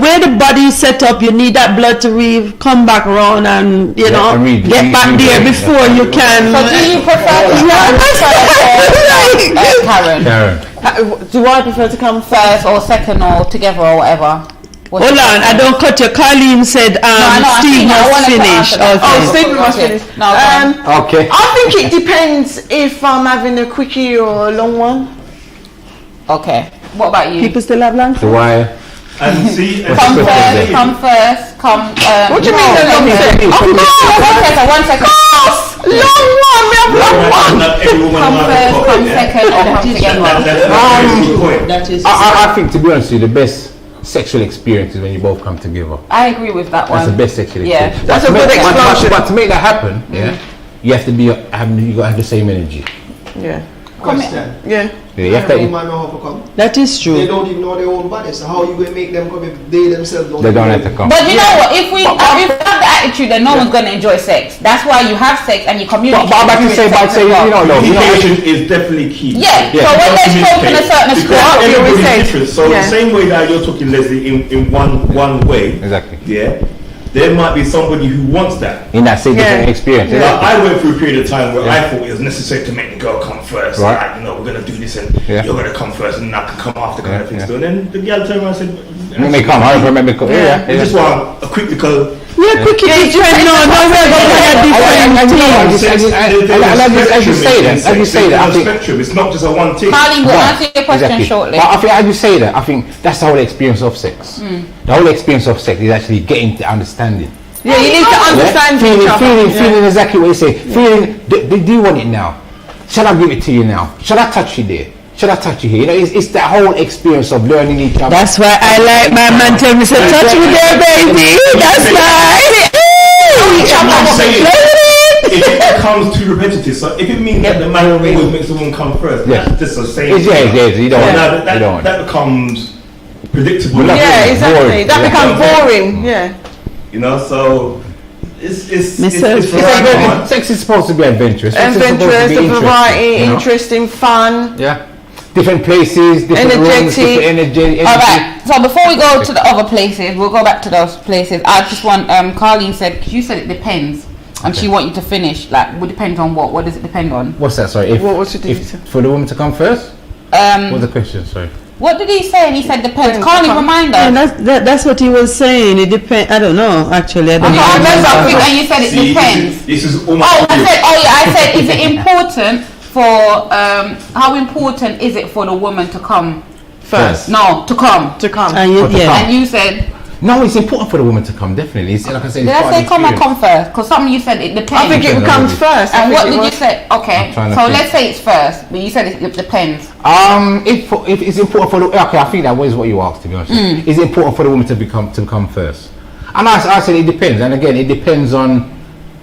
way the body is set up, you need that blood to come back around and get back there before you can. So do you prefer Karen? Do I prefer to come first or second or together or whatever? Hold on, I don't cut you. Colleen said Steve must finish. Steve must finish. Okay. I think it depends if I'm having a quickie or a long one. Okay. What about you? People still have lunch? So why? And see, come first. What do you mean the long one? One second. Long one, we have long one. Come first, come second, or come together. I think, to be honest with you, the best sexual experience is when you both come together. I agree with that one. That's the best sexual experience. Yeah, that's a good explosion. But to make that happen, you have to you gotta have the same energy. Yeah. Question. Yeah. You have to. Women know how to come. That is true. They don't even know their own body. So how you going to make them come if they themselves don't? They don't have to come. But you know what? If we have the attitude, then no one's going to enjoy sex. That's why you have sex and you communicate. But I can say, communication is definitely key. Yeah. So when they're stroking a certain spot, everybody's different. So the same way that you're talking, Leslie, in one way. Exactly. Yeah. there might be somebody who wants that. In that same different experience. You know, I went through a period of time where I thought it was necessary to make the girl come first. Right. Like, you know, we're gonna do this and you're gonna come first and I can come after kind of thing. So then the girl turned around and said, Let me come. I remember. I just want a quick little. Yeah, quick, no, we're going to As you say that, I think spectrum. It's not just a one thing. Carly will answer your question exactly. shortly. But I think, as you say that, I think that's the whole experience of sex. The whole experience of sex is actually getting to understanding. Yeah, you need to understand feeling exactly what you say. Feeling, do you want it now? Shall I give it to you now? Shall I touch you there? Should I touch you here? You know, it's that whole experience of learning each other. That's why I like my man tell me, say, touch me there, baby. That's why. If it becomes too repetitive, so if it means that the man always makes the woman come first, that's just the same. You don't want that becomes predictable. Yeah, exactly. That becomes boring. Yeah. You know, so it's sex is supposed to be adventurous. Adventurous, the variety, interesting, fun. Yeah. Different places, different rooms, different energy. Alright, so before we go to the other places, we'll go back to those places. I just want, Carleen said, you said it depends. And she want you to finish, like, it depends on what? What does it depend on? What's that, sorry? For the woman to come first? What's the question, sorry? What did he say? And he said depends. Carleen, remind us. Yeah, that's what he was saying. It depends. I don't know, actually. I don't know. I remember something and you said it depends. This is almost I said, is it important for, how important is it for the woman to come first? No, to come. And you said... No, it's important for the woman to come, definitely. It's, like I said, did I say come or come first? Because something you said it depends. I think it comes first. And what did you say? Okay, so let's say it's first, but you said it depends. If it's important for the... Okay, I think that was what you asked, to be honest. It's important for the woman to come first. And I said it depends. And again, it depends on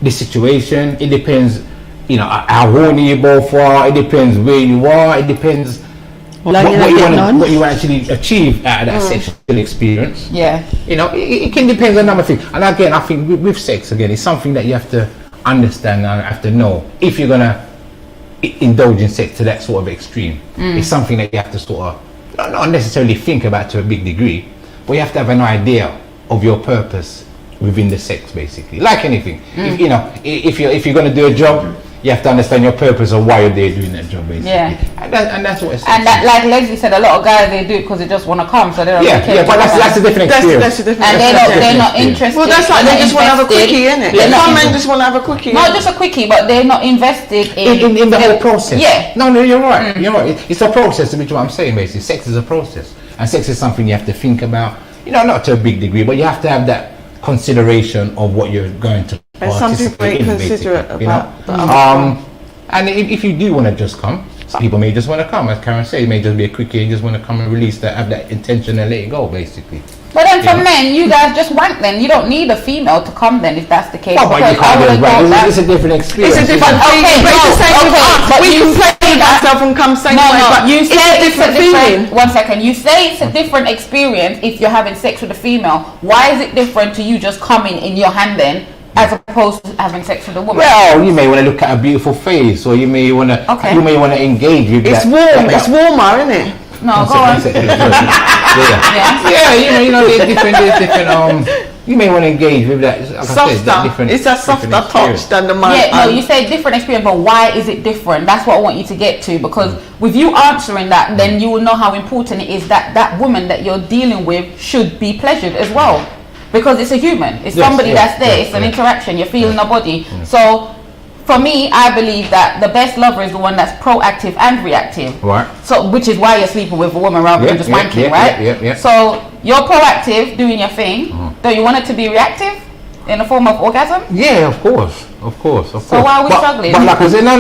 the situation. It depends, you know, how horny you both are. It depends where you are. It depends... What you actually achieve out of that sexual experience. Yeah. You know, it can depend on a number of things. And again, I think with sex, again, it's something that you have to understand and have to know if you're going to indulge in sex to that sort of extreme. It's something that you have to sort of, not necessarily think about to a big degree, but you have to have an idea of your purpose within the sex, basically. Like anything. If, you know, if you're going to do a job, you have to understand your purpose of why you're there doing that job, basically. Yeah. And that's what it's. And that, like Leslie said, a lot of guys, they do it because they just want to come, so they don't really care. Yeah, but that's a different experience. That's a different and they're not interested. Well, that's like they just want to have a quickie, innit? Some men just want to have a quickie. Not just a quickie, but they're not invested in the whole process. Yeah. No, you're right. You're right. It's a process, which is what I'm saying, basically. Sex is a process. And sex is something you have to think about, you know, not to a big degree, but you have to have that consideration of what you're going to participate in, basically. You know? And if you do want to just come, some people may just want to come, as Karen said, it may just be a quickie, you just want to come and release that, have that intention and let it go, basically. But then for men, you guys just wank then. You don't need a female to come then, if that's the case. Oh, but you can't do it. It's a different experience. It's a different thing. But it's the same with us. We can play with ourselves and come same way, but you say it's a different feeling. 1 second. You say it's a different experience if you're having sex with a female. Why is it different to you just coming in your hand then, as opposed to having sex with a woman? Well, you may want to look at a beautiful face, or you may want to engage with it's warm. It's warmer, isn't it? No, go on. Yeah, you know, there's different. You may want to engage with that. Like softer. It's a softer touch than the man. Yeah, no, you say different experience, but why is it different? That's what I want you to get to, because with you answering that, then you will know how important it is that that woman that you're dealing with should be pleasured as well. Because it's a human. It's somebody that's there. It's an interaction. You're feeling a body. So, for me, I believe that the best lover is the one that's proactive and reactive. Right. So, which is why you're sleeping with a woman rather than just wanking, right? Yeah. So, you're proactive, doing your thing. Don't you want it to be reactive in a form of orgasm? Yeah, of course. So why are we struggling? But like I said, no.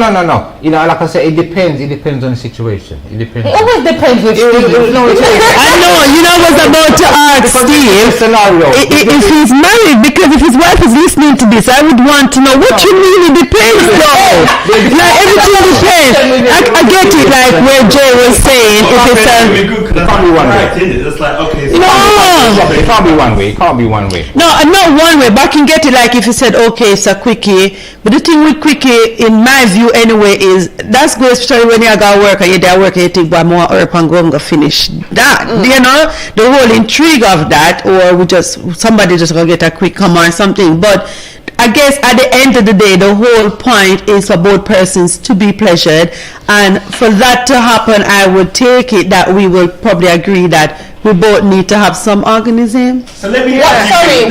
You know, like I said, it depends on the situation. It depends. It always depends with Steve. I know, you know, I was about to ask Steve scenario. If he's married, because if his wife is listening to this, I would want to know what you mean it depends though. Like everything depends. I get it, like where Jay was saying, if it's it can't be one way. It's like, okay, no, it can't be one way. No, not one way, but I can get it, like if you said, okay, it's a quickie, quickie. But the thing with quickie, in my view anyway, is that's good, especially when you got work and you're there working, you think, well, more up and go and go finish that. You know, the whole intrigue of that, or somebody just gonna get a quick come on something. But I guess at the end of the day, the whole point is for both persons to be pleasured, and for that to happen, I would take it that we will probably agree that we both need to have some organism. So let me. Sorry,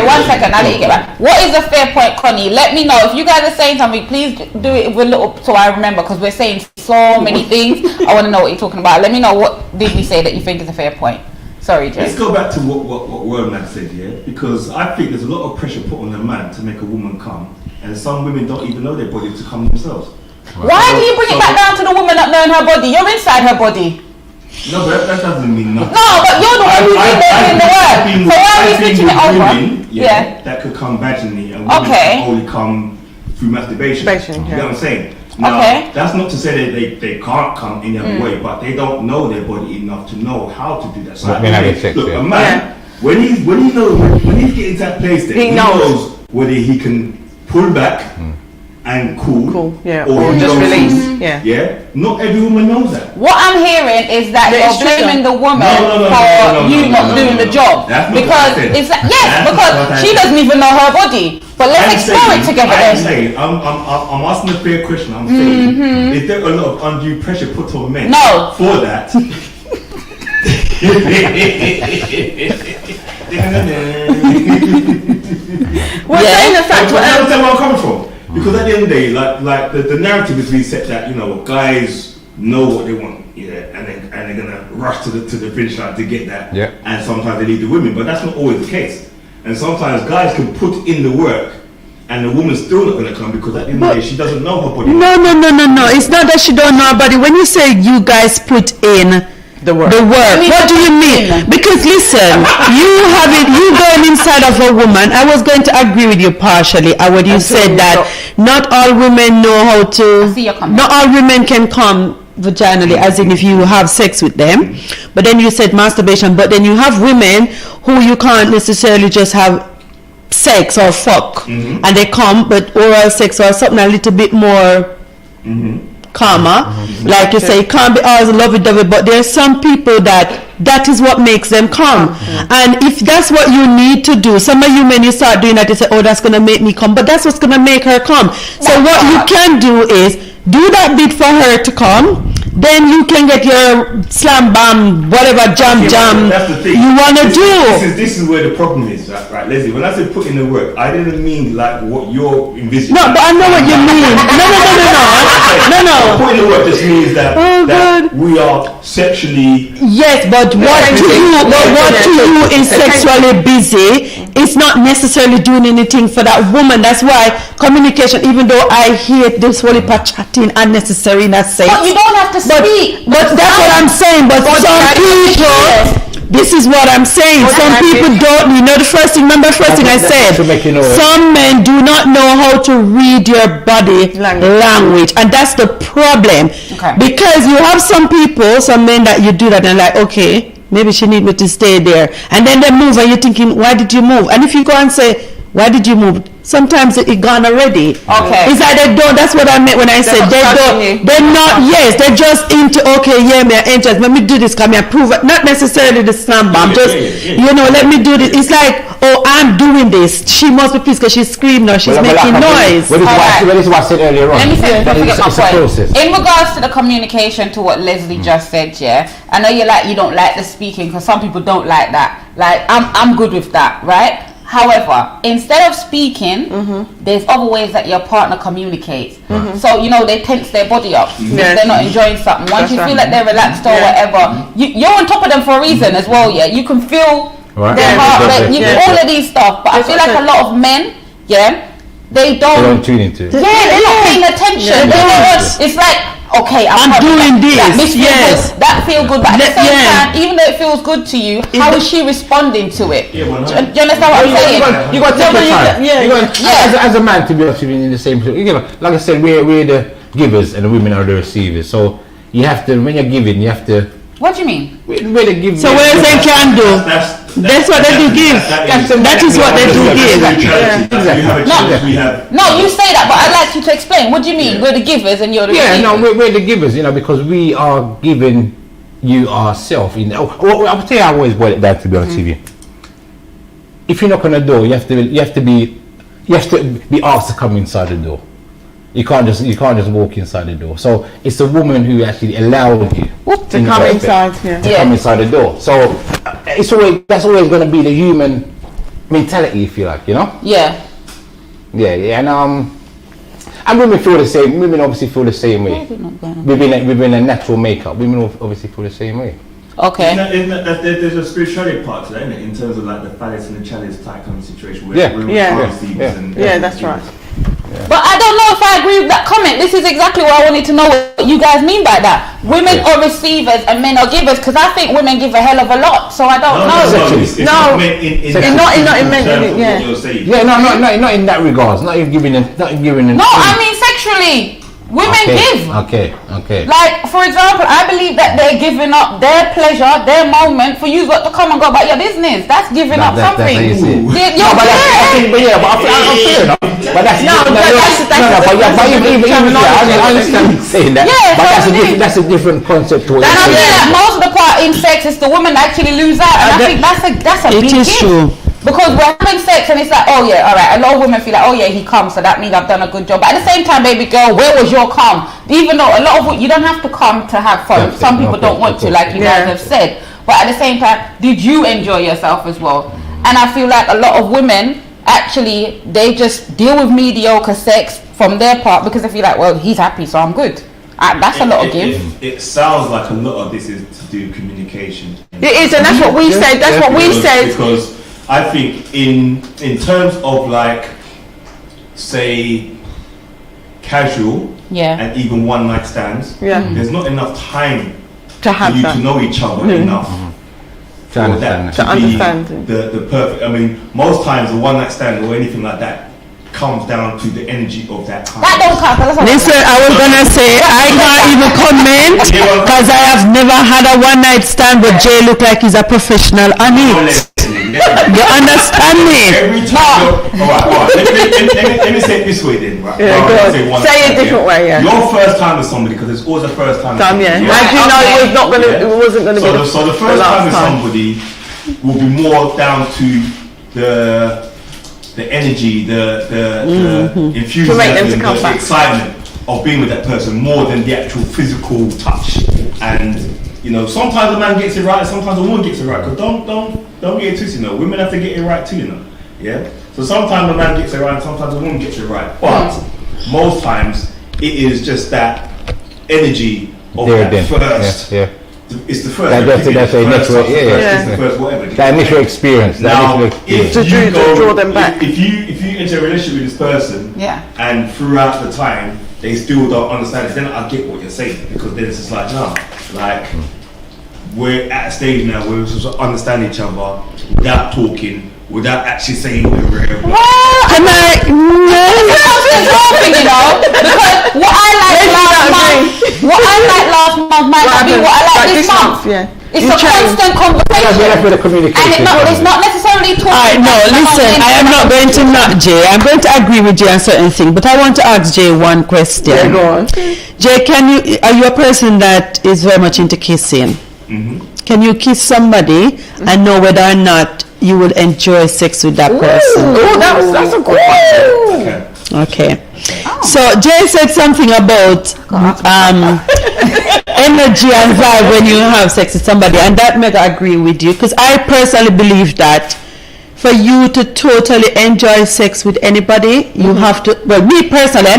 one second. I'll let you get back. What is a fair point, Connie? Let me know if you guys are saying something. Please do it with a little, so I remember, because we're saying so many things. I want to know what you're talking about. Let me know what did we say that you think is a fair point. Sorry, Jay. Let's go back to what World said, yeah? Because I think there's a lot of pressure put on the man to make a woman come, and some women don't even know their body to come themselves. Why do you bring it back down to the woman not knowing her body? You're inside her body. No, but that doesn't mean nothing. No, but you're the one who's been doing the work. So why are we switching it over? Women, that could come vaginally, and women can only come through masturbation. You know what I'm saying? Now, that's not to say that they can't come any other way, but they don't know their body enough to know how to do that. So look, a man, when he's getting to that place, he knows whether he can pull back and cool, or just release. Not every woman knows that. What I'm hearing is that you're blaming the woman for you not doing the job, because it's like, because she doesn't even know her body. But let's explore it together. I'm asking a fair question. I'm saying, is there a lot of undue pressure put on men for that? Saying the fact. You understand where I'm coming from? Because at the end of the day, like the narrative is being set that, you know, guys know what they want, and they're gonna rush to the finish line to get that, and sometimes they leave the women, but that's not always the case. And sometimes guys can put in the work, and the woman's still not gonna come, because at the end of the day, she doesn't know her body. No. It's not that she don't know her body. When you say you guys put in the work. What do you mean? Because listen, you going inside of a woman. I was going to agree with you partially. When you said that not all women know how to. Not all women can come vaginally, as in if you have sex with them. But then you said masturbation. But then you have women who you can't necessarily just have sex or fuck, and they come, but oral sex or something a little bit more. Calmer, like you say, it can't be always lovey-dovey, but there are some people that is what makes them come. And if that's what you need to do, some of you, when you start doing that, you say, oh, that's going to make me come, but that's what's going to make her come. So what you can do is do that bit for her to come, then you can get your slam bam, whatever jam you want to do. This is where the problem is, right, Leslie? When I said put in the work, I didn't mean like what you're envisioning. No, but I know what you mean. No. Put in the work just means that we are sexually. Yes, but what to you is sexually busy. It's not necessarily doing anything for that woman. That's why communication, even though I hate this whole chatting unnecessary, that's safe. But you don't have to speak. But that's what I'm saying. But some people, this is what I'm saying. Some people don't. Remember the first thing I said. Some men do not know how to read your body language, and that's the problem. Because you have some men that you do that and like, okay, maybe she need me to stay there, and then they move, and you're thinking, why did you move? And if you go and say, why did you move? Sometimes it gone already. It's like they don't. That's what I meant when I said they don't. They're not. Yes, they're just into me are anxious. Let me do this. Come here, prove it. Not necessarily the slam bomb. Let me do this. It's like, oh, I'm doing this. She must be pissed because she's screaming or she's making noise. What is what I said earlier on? Let me say, it's a process. In regards to the communication, to what Leslie just said, I know you don't like the speaking, because some people don't like that. Like I'm good with that, right? However, instead of speaking, there's other ways that your partner communicates. So, they tense their body up if they're not enjoying something. Once you feel like they're relaxed or whatever, you're on top of them for a reason as well, You can feel their heart rate, all of these stuff. But I feel like a lot of men, they don't tune into it. They're not paying attention. It's like, okay, I'm doing this. That feel good. But at the same time, even though it feels good to you, how is she responding to it? Do you understand what I'm saying? You got to take your time. As a man, to be honest, in the same place. Like I said, we're the givers and the women are the receivers. So you have to, when you're giving, you have to. What do you mean? So what is they can do? That's what they do give. That is what they do give. No, you say that, but I'd like you to explain. What do you mean? We're the givers and you're the receivers. No, we're the givers, because we are giving you ourselves. I'll tell you, I always boil it down, to be honest with you. If you knock on the door, you have to be asked to come inside the door. You can't just walk inside the door. So it's the woman who actually allowed you to come inside. Come inside the door. So that's always going to be the human mentality, if you like, Yeah. And women feel the same. Women obviously feel the same way. Within a natural makeup, women obviously feel the same way. Okay. There's a spirituality part to that, isn't it? In terms of like the phallus and the chalice type kind of situation where that's right. But I don't know if I agree with that comment. This is exactly what I wanted to know what you guys mean by that. Women are receivers and men are givers, because I think women give a hell of a lot. So I don't know. It's not not in that regards. Not in giving. No, I mean sexually. Women give. Okay. Like, for example, I believe that they're giving up their pleasure, their moment for you to come and go about your business. That's giving up something. I'm fair enough. But that's I understand saying that. Yeah, but that's a different concept to it. And I feel like most of the part in sex is the woman actually lose out, and I think that's a big gift. True. Because we're having sex and it's like, oh yeah, all right. A lot of women feel like, oh yeah, he comes, so that means I've done a good job. But at the same time, baby girl, where was your come? Even though a lot of you don't have to come to have fun. Some people don't want to, like you guys have said. But at the same time, did you enjoy yourself as well? And I feel like a lot of women actually they just deal with mediocre sex from their part because they feel like, well, he's happy, so I'm good. That's a lot of give. It sounds like a lot of this is to do with communication. It is, and that's what we said. That's what we said. Because I think in terms of like, say, casual and even one night stands, there's not enough time to have for you to know each other enough to understand the perfect. I mean, most times a one night stand or anything like that comes down to the energy of that time. That don't count. Listen, I was gonna say I can't even comment because I have never had a one night stand, but Jay look like he's a professional on it. You understand me? Every time alright, let me say it this way then, right? Say it a different way, Your first time with somebody, because it's always the first time. How do you know it wasn't gonna be so the first time with somebody will be more down to the energy, the enthusiasm, the excitement of being with that person more than the actual physical touch. And sometimes a man gets it right, and sometimes a woman gets it right. Because don't get it twisted, women have to get it right too, Yeah. So sometimes a man gets it right, and sometimes a woman gets it right. But most times it is just that energy of that first. It's the first. It's the first whatever. That initial experience. Now, to draw them back. If you enter a relationship with this person, and throughout the time they still don't understand it, then I get what you're saying, because then it's just like, we're at a stage now where we sort of understand each other without talking, without actually saying we're real. Because what I like last month might not be what I like this month. It's a constant conversation. And it's not necessarily talking. Alright, no, listen, I am not going to knock Jay. I'm going to agree with Jay on certain things, but I want to ask Jay one question. Yeah, go on. Jay, are you a person that is very much into kissing? Can you kiss somebody and know whether or not you would enjoy sex with that person? Oh, that's a good one. Okay. So Jay said something about energy and vibe when you have sex with somebody, and that mega agree with you, because I personally believe that for you to totally enjoy sex with anybody, you have to, well, me personally, I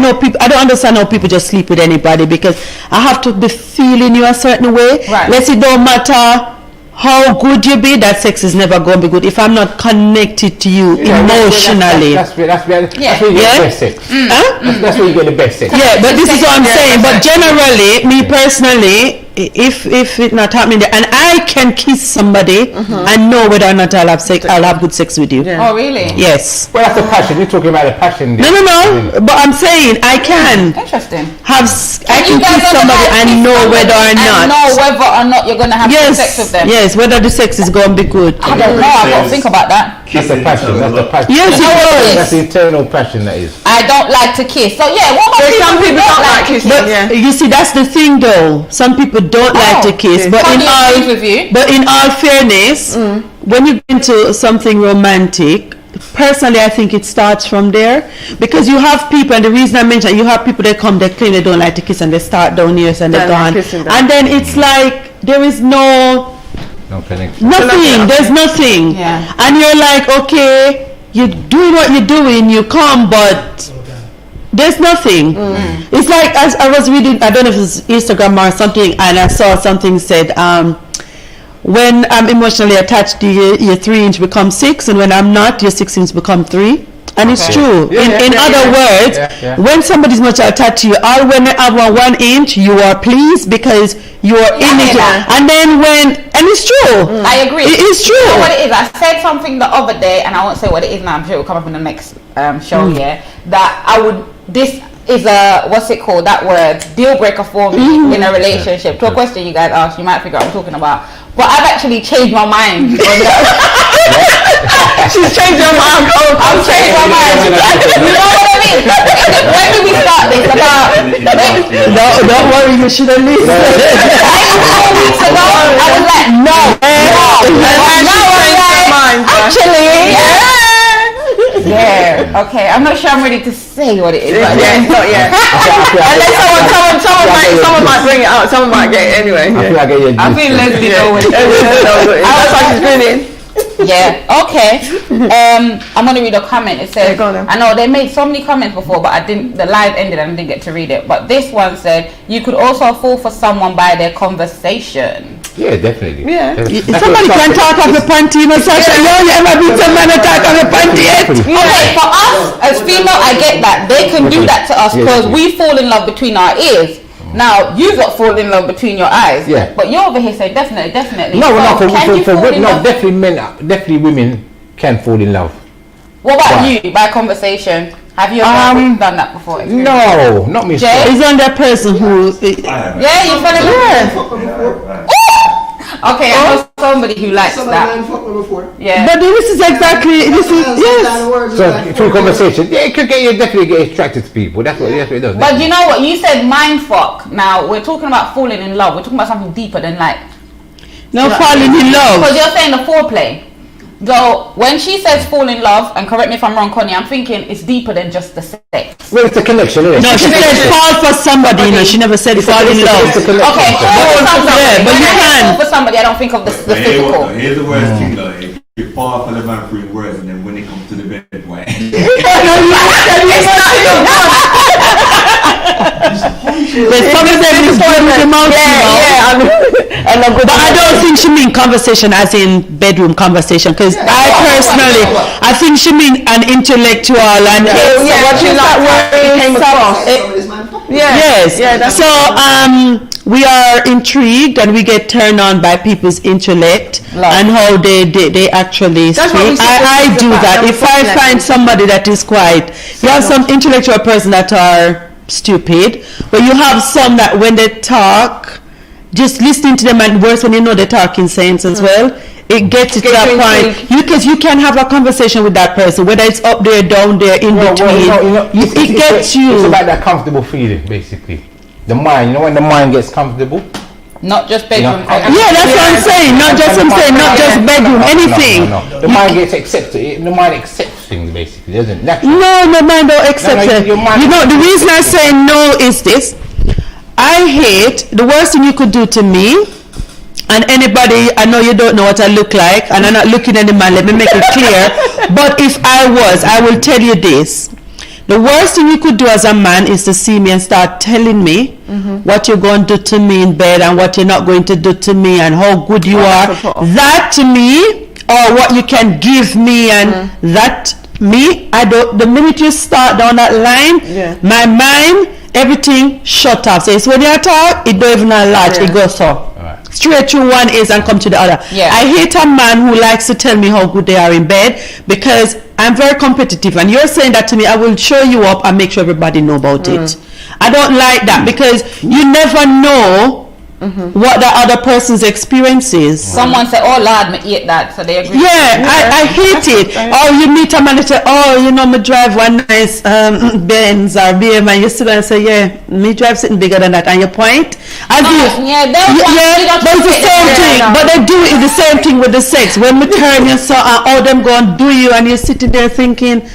don't understand how people just sleep with anybody, because I have to be feeling you a certain way. Let's say, don't matter how good you be, that sex is never going to be good if I'm not connected to you emotionally. That's where you get the best sex. That's where you get the best sex. Yeah, but this is what I'm saying. But generally, me personally, if it not happening there, and I can kiss somebody and know whether or not I'll have good sex with you. Oh, really? Yes. Well, that's the passion. You're talking about the passion. No. But I'm saying I can Interesting. I can kiss somebody and know whether or not. Know whether or not you're gonna have sex with them. Yes, whether the sex is going to be good. I don't know. I don't think about that. That's the passion. That's the passion. Yes, it was. That's the eternal passion. That is. I don't like to kiss. So yeah, what about Some people don't like kissing. But you see, that's the thing, though. Some people don't like to kiss, but in all fairness, when you get into something romantic, personally, I think it starts from there, because you have people, and the reason I mentioned, you have people that come, they claim they don't like to kiss, and they start down here and they're gone, and then it's like there is no connection. Nothing. There's nothing. Yeah. And you're like, okay, you're doing what you're doing, you come, but there's nothing. It's like, as I was reading, I don't know if it's Instagram or something, and I saw something said, when I'm emotionally attached to you, your 3-inch becomes 6, and when I'm not, your 6-inch become 3. And it's true. In other words, when somebody's much attached to you, or when they have 1 inch, you are pleased because you are in it. And then and it's true. I agree. It is true. You know what it is? I said something the other day, and I won't say what it is now. I'm sure it will come up in the next show here. That this is a, what's it called? That word, deal breaker for me in a relationship. To a question you guys asked, you might figure out what I'm talking about. But I've actually changed my mind. She's changed her mind. I've changed my mind. You know what I mean? When did we start this? Don't worry, you should have listened. 4 weeks ago, I was like, no. Actually, okay. I'm not sure I'm ready to say what it is. Not yet. Unless someone might bring it out. Someone might get it anyway. I feel Leslie know what it is. That's why she's grinning. Yeah, okay. I'm gonna read a comment. It says, I know they made so many comments before, but the live ended and I didn't get to read it. But this one said, you could also fall for someone by their conversation. Yeah, definitely. Yeah. Somebody can talk of the panty, Sasha. You ever been someone to talk of the panty yet? Okay, for us as female, I get that. They can do that to us because we fall in love between our ears. Now, you got fall in love between your eyes. Yeah. But you're over here saying definitely. No, so for women, definitely women can fall in love. What about you, by conversation? Have you ever done that before? No, not me. Is on that person who... Yeah, you fell in love. Okay, I know somebody who likes that. Yeah. But this is exactly, yes. So through conversation, it could definitely get attracted to people. That's what it does. But you know what? You said mind fuck. Now we're talking about falling in love. We're talking about something deeper than like. No, falling in love. Because you're saying the foreplay. So when she says fall in love, and correct me if I'm wrong, Connie, I'm thinking it's deeper than just the sex. Well, it's a connection, isn't it? No, she said fall for somebody. No, she never said fall in love. Okay, but you can. Fall for somebody, I don't think of the physical. Here's the worst thing though. You fall for the man 3 words, and then when it comes to the bed, why? But some of them is good with the mouth, but I don't think she mean conversation as in bedroom conversation, because I think she mean an intellectual and what you like word came across. Yes. So we are intrigued and we get turned on by people's intellect and how they actually speak. I do that. If I find somebody that is quite, you have some intellectual person that are stupid, but you have some that when they talk, just listening to them, and worse when you know they're talking sense as well, it gets to that point because you can have a conversation with that person, whether it's up there, down there, in between. It gets you. It's about that comfortable feeling, basically. The mind, when the mind gets comfortable. Not just bedroom. Yeah, that's what I'm saying. Not just bedroom, anything. No. The mind gets accepted. The mind accepts things, basically, doesn't it? No, the mind don't accept it. You know, the reason I say no is this. I hate, the worst thing you could do to me, and anybody, I know you don't know what I look like, and I'm not looking at the man, let me make it clear, but if I will tell you this. The worst thing you could do as a man is to see me and start telling me what you're going to do to me in bed and what you're not going to do to me and how good you are. That to me, or what you can give me, and that me, the minute you start down that line, my mind everything shut off. So it's when you talk, it don't even latch, it goes so. Straight through one ears and come to the other. Yeah. I hate a man who likes to tell me how good they are in bed, because I'm very competitive, and you're saying that to me, I will show you up and make sure everybody know about it. I don't like that, because you never know what the other person's experience is. Someone said, "Oh Lord, me hate that," so they agree. Yeah, I hate it. Or you meet a man and say, "Oh, you know, me drive one nice Benz or BM," and you sit there and say, "Yeah, me drive something bigger than that." And your point, as if, but it's the same thing. But they do it the same thing with the sex. When we turn you so all them go and do you, and you're sitting there thinking,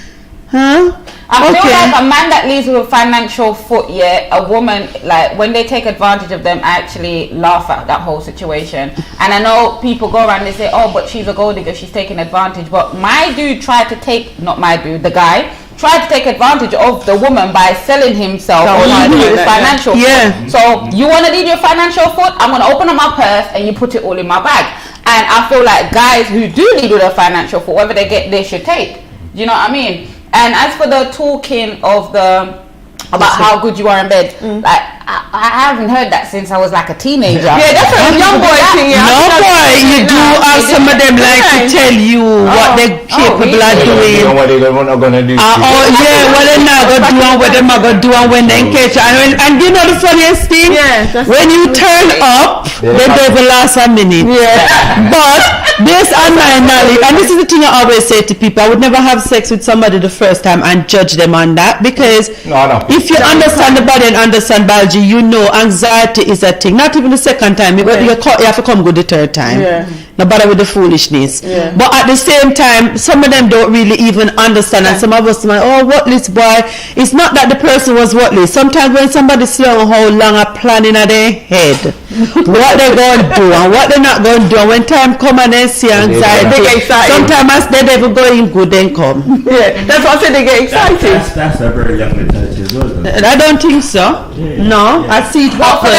huh? I feel like a man that leaves with a financial foot, a woman, like when they take advantage of them, I actually laugh at that whole situation. And I know people go around and they say, "Oh, but she's a gold digger, she's taking advantage." But my dude tried to take, not my dude, the guy tried to take advantage of the woman by selling himself or his financial foot. So you want to leave your financial foot? I'm going to open up my purse and you put it all in my bag. And I feel like guys who do lead with a financial foot, whatever they get, they should take. You know what I mean? And as for the talking of about how good you are in bed, like I haven't heard that since I was like a teenager. Yeah, that's a young boy thing. No boy, you do have some of them like to tell you what they're capable of doing. You know what they're not gonna do. What they're not gonna do and what they're not gonna do, and when they catch. And you know the funniest thing? When you turn up, they don't even last a minute. But based on my knowledge, and this is the thing I always say to people, I would never have sex with somebody the first time and judge them on that, because if you understand the body and understand biology, you know anxiety is a thing. Not even the second time, you have to come good the third time. No bother with the foolishness. But at the same time, some of them don't really even understand, and some of us are like, "Oh, worthless boy." It's not that the person was worthless. Sometimes when somebody see how long a plan in their head, what they're going to do and what they're not going to do, and when time come and they see anxiety, they get excited. Sometimes they never go in good, then come. That's what I said, they get excited. That's a very young mentality as well. I don't think so. No, I see it happen.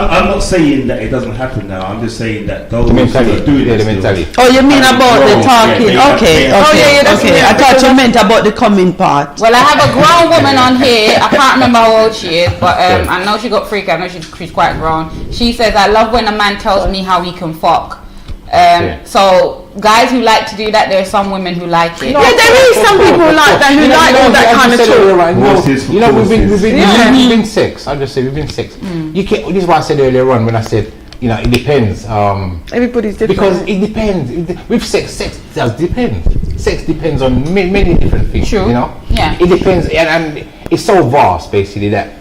I'm not saying that it doesn't happen now. I'm just saying that those mentality. do The mentality. Oh, you mean about the talking? Okay. I thought you meant about the coming part. Well, I have a grown woman on here. I can't remember how old she is, but I know she got freaky. I know she's quite grown. She says, "I love when a man tells me how he can fuck." So guys who like to do that, there are some women who like it. Yeah, there is some people like that who like all that kind of talk. You know, we've been sex. I'll just say we've been sex. You can't. This is what I said earlier on when I said, you know, it depends. Everybody's different. Because it depends. With sex does depend. Sex depends on many different things. True. You know. Yeah. It depends, and it's so vast, basically, that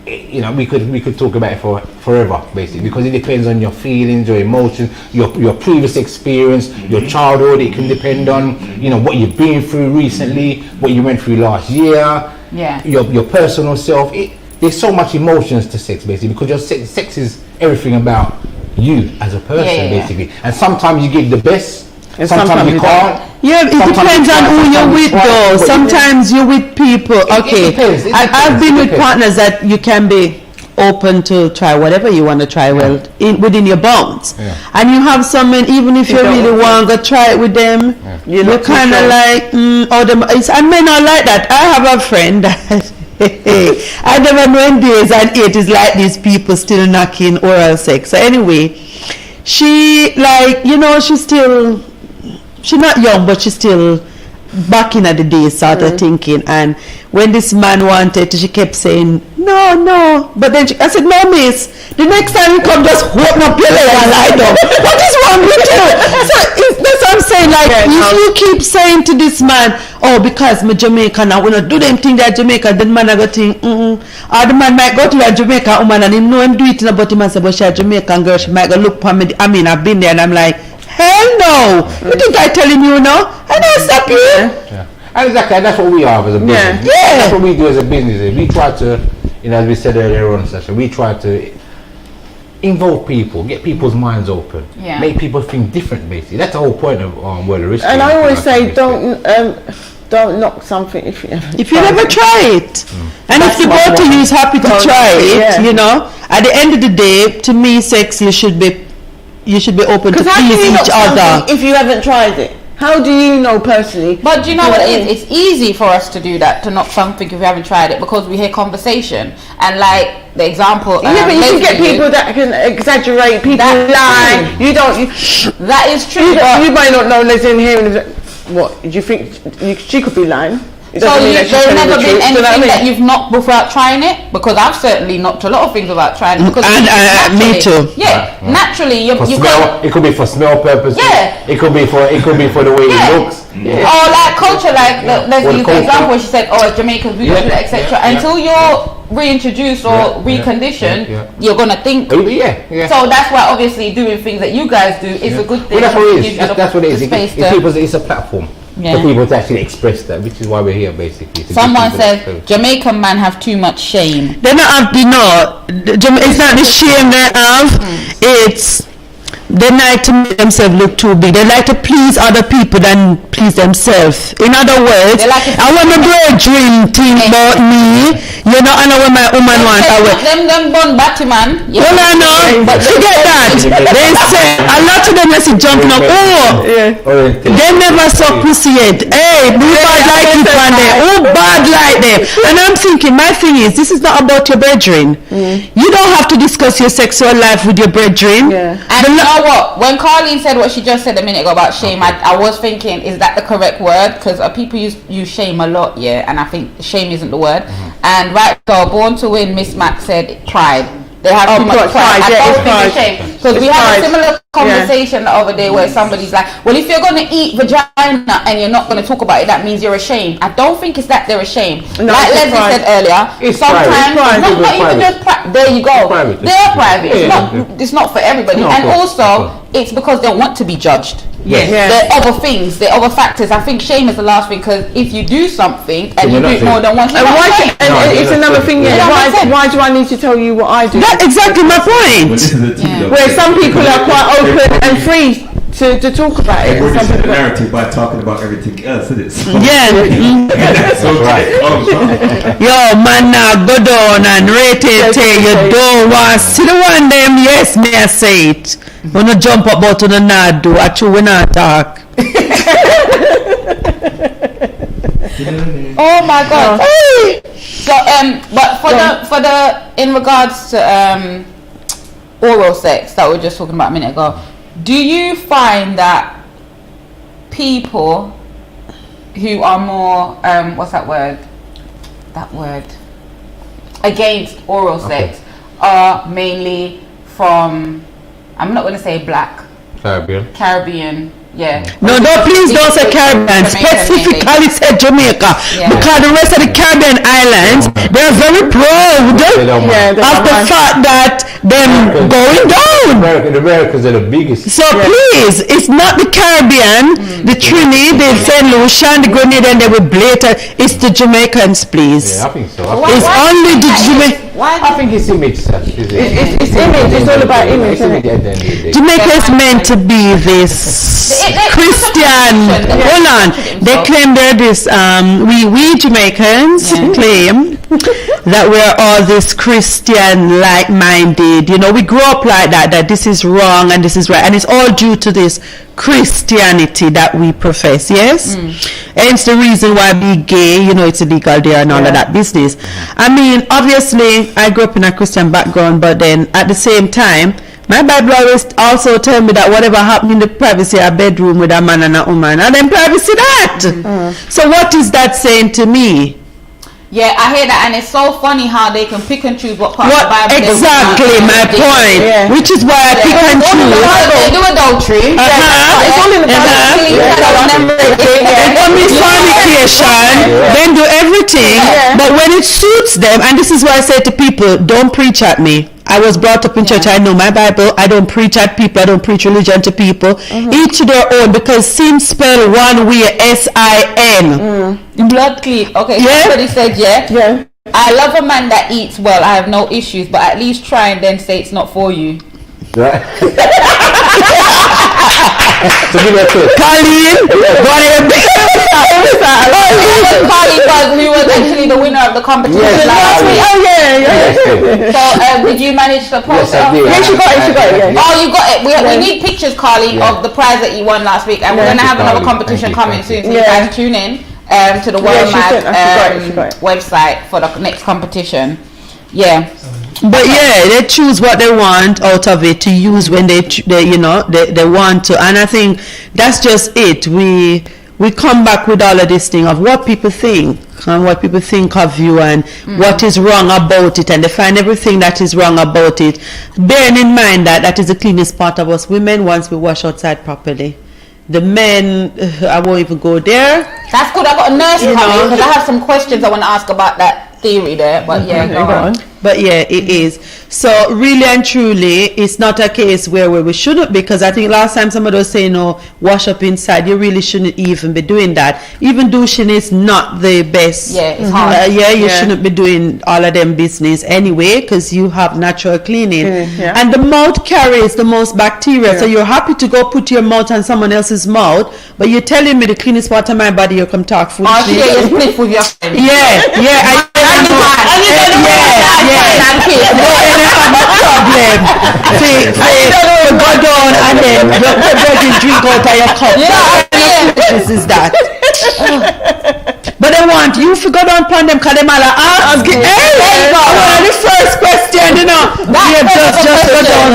you know we could talk about it for forever, basically, because it depends on your feelings, your emotions, your previous experience, your childhood. It can depend on, you know, what you've been through recently, what you went through last year. Yeah. Your personal self. There's so much emotions to sex, basically, because your sex is everything about you as a person, basically. And sometimes you give the best, and sometimes you can't. Yeah, it depends on who you're with, though. Sometimes you're with people. Okay, I've been with partners that you can be open to try whatever you want to try, within your bounds. And you have someone, even if you really want to try it with them, you're kind of like, and men are like that. I have a friend that I never know in days and ages like these people still knocking oral sex. So anyway, she, like, you know, she's not young, but she's still back in the day sort of thinking. And when this man wanted, she kept saying no, but then I said, "No, miss, the next time you come, just open up your leg and lie down. What is wrong with you?" So that's what I'm saying. Like, if you keep saying to this man, "Oh, because I'm Jamaican, I will not do them thing that Jamaica," then man I go think, or the man might go to a Jamaican woman and him know him do it in, but he might say, "But she's a Jamaican girl, she might go look for me." I mean, I've been there and I'm like, hell no! You think I'm telling you now? I don't stop you. And exactly, and that's what we are as a business. That's what we do as a business. We try to, you know, as we said earlier on, Sasha, we try to involve people, get people's minds open, make people think different, basically. That's the whole point of World of Risk. And I always say, don't knock something if you never try it. And if the both of you is happy to try it, you know, at the end of the day, to me, sex, you should be open to please each other. If you haven't tried it. How do you know personally? But do you know what it is? It's easy for us to do that, to knock something if we haven't tried it, because we hear conversation. And like the example, but you can get people that can exaggerate, people lie. That is true. You might not know unless in here. What do you think? She could be lying. So there's never been anything that you've knocked without trying it? Because I've certainly knocked a lot of things without trying it. Because me too. Yeah, naturally you smell, it could be for smell purposes. Yeah. It could be for the way it looks. Yeah. Or like culture, like let's use the example where she said, Jamaicans, etc. Until you're reintroduced or reconditioned, you're gonna think. So that's why obviously doing things that you guys do is a good thing. Well, that's what it is. It's a platform. For people to actually express that, which is why we're here basically. Someone said Jamaican men have too much shame. They don't have it's not the shame they have, it's they like to make themselves look too big. They like to please other people than please themselves. In other words, I want my brethren think about me. You know, I know what my woman wants. Them born batty man. Well, I know, but forget that. They say a lot of them are jumping up. They never saw pussy yet. Hey, we bad like it one day. Oh, bad like them. And I'm thinking, my thing is, this is not about your brethren. You don't have to discuss your sexual life with your brethren. And you know what? When Carleen said what she just said a minute ago about shame, I was thinking, is that the correct word? Because people use shame a lot, and I think shame isn't the word. And right, so Born to Win, Miss Mac said pride. They have too much pride. I don't think it's shame. Because we had a similar conversation the other day where somebody's like, well, if you're going to eat vagina and you're not going to talk about it, that means you're ashamed. I don't think it's that they're ashamed. No, like Leslie said earlier, sometimes not even just there you go. They're private. It's not for everybody. And also, it's because they want to be judged. There are other things, there are other factors. I think shame is the last thing, because if you do something and you do it more than once, it's another thing. Why do I need to tell you what I do? That's exactly my point. Where some people are quite open and free to talk about it. We're just the narrative by talking about everything else. It is. That's so right. Yo, man, now go down and rate it. You don't want to see the one them. Yes, may I say it. When you jump up out to the nod, do actually when I talk. Oh my God. So but for the in regards to oral sex that we were just talking about a minute ago, do you find that people who are more what's that word against oral sex are mainly from, I'm not going to say black, Caribbean, No, please don't say Caribbean. Specifically say Jamaica, because the rest of the Caribbean islands, they're very proud of the fact that them going down. The Americans are the biggest. So please, it's not the Caribbean, the Trinity, the St. Lucia, the Grenada, and they will blatant. It's the Jamaicans, please. I think so. It's only the Jamaicans. I think it's image, sir. It's image. It's all about image. Jamaica is meant to be this Christian. Hold on. They claim they're this. We Jamaicans claim that we're all this Christian, like-minded. You know, we grew up like that. That this is wrong and this is right, and it's all due to this Christianity that we profess. Yes, and it's the reason why being gay, you know, it's illegal there and all of that business. I mean, obviously, I grew up in a Christian background, but then at the same time, my Bible always also tell me that whatever happened in the privacy of a bedroom with a man and a woman, and then privacy that. So what is that saying to me? Yeah, I hear that, and it's so funny how they can pick and choose what part of the Bible. Exactly my point. Which is why I pick and choose. They do adultery. It's all in the Bible. They commit fornication. Then do everything. But when it suits them, and this is why I say to people, don't preach at me. I was brought up in church. I know my Bible. I don't preach at people. I don't preach religion to people. Each to their own, because sin spelled one way, S-I-N. Blood clean. Okay, somebody said I love a man that eats well. I have no issues, but at least try and then say it's not for you. Right. Colleen, Carly was, who was actually the winner of the competition last week. Oh yeah. So did you manage to post it? Yeah, she got it. Yeah. Oh, you got it. We need pictures, Carly, of the prize that you won last week, and we're gonna have another competition coming soon. So you guys tune in to the World Mag website for the next competition. Yeah. But yeah, they choose what they want out of it to use when they want to, and I think that's just it. We come back with all of this thing of what people think and what people think of you and what is wrong about it, and they find everything that is wrong about it, bearing in mind that is the cleanest part of us women once we wash outside properly. The men, I won't even go there. That's good. I've got a nurse coming because I have some questions I want to ask about that theory there. But yeah, go on. But yeah, it is. So really and truly, it's not a case where we shouldn't, because I think last time somebody was saying, "Oh, wash up inside." You really shouldn't even be doing that. Even douching is not the best. Yeah, it's hard. You shouldn't be doing all of them business anyway, because you have natural cleaning. And the mouth carries the most bacteria. So you're happy to go put your mouth on someone else's mouth, but you're telling me the cleanest part of my body, you come talk foolishness. You split with your friend. Problem. See, go down and then you drink out of your cup. This is that. But they want you to go down upon them because they might ask. Hey, the first question, just go down.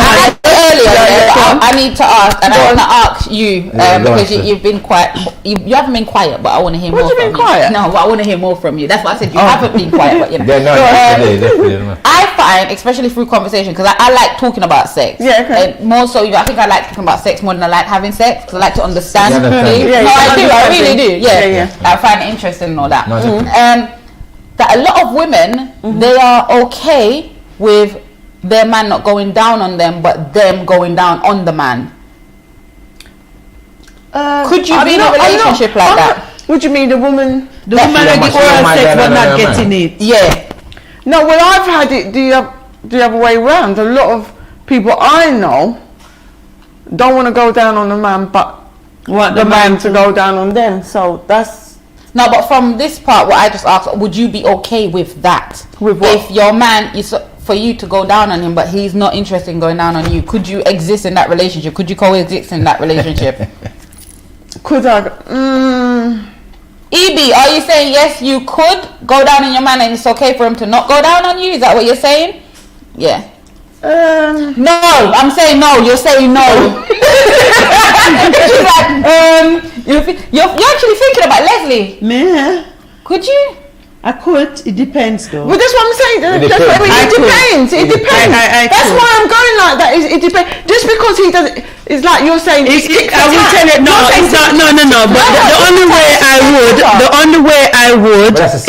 I need to ask, and I want to ask you because you've been quiet. You haven't been quiet, but I want to hear more from you. Quiet? No, but I want to hear more from you. That's why I said you haven't been quiet, but definitely. I find, especially through conversation, because I like talking about sex. Yeah, okay. And more so, I think I like talking about sex more than I like having sex, because I like to understand. I really do. Yeah. I find it interesting and all that. That a lot of women, they are okay with their man not going down on them, but them going down on the man. Could you be in a relationship like that? What do you mean, the woman that get oral sex but not getting it? Yeah. No, well, I've had it the other way around. A lot of people I know don't want to go down on the man, but want the man to go down on them. So that's... No, but from this part, what I just asked, would you be okay with that? With what? If your man is for you to go down on him, but he's not interested in going down on you, could you exist in that relationship? Could you coexist in that relationship? Could I? EB, are you saying yes, you could go down on your man and it's okay for him to not go down on you? Is that what you're saying? Yeah. No, I'm saying no. You're saying no. She's like, you're actually thinking about Leslie. Me? Could you? I could. It depends, though. Well, that's what I'm saying. It depends. It depends. That's why I'm going like that. It depends. Just because he does it, it's like you're saying. I will tell you. No, it's not. No. But the only way I would, if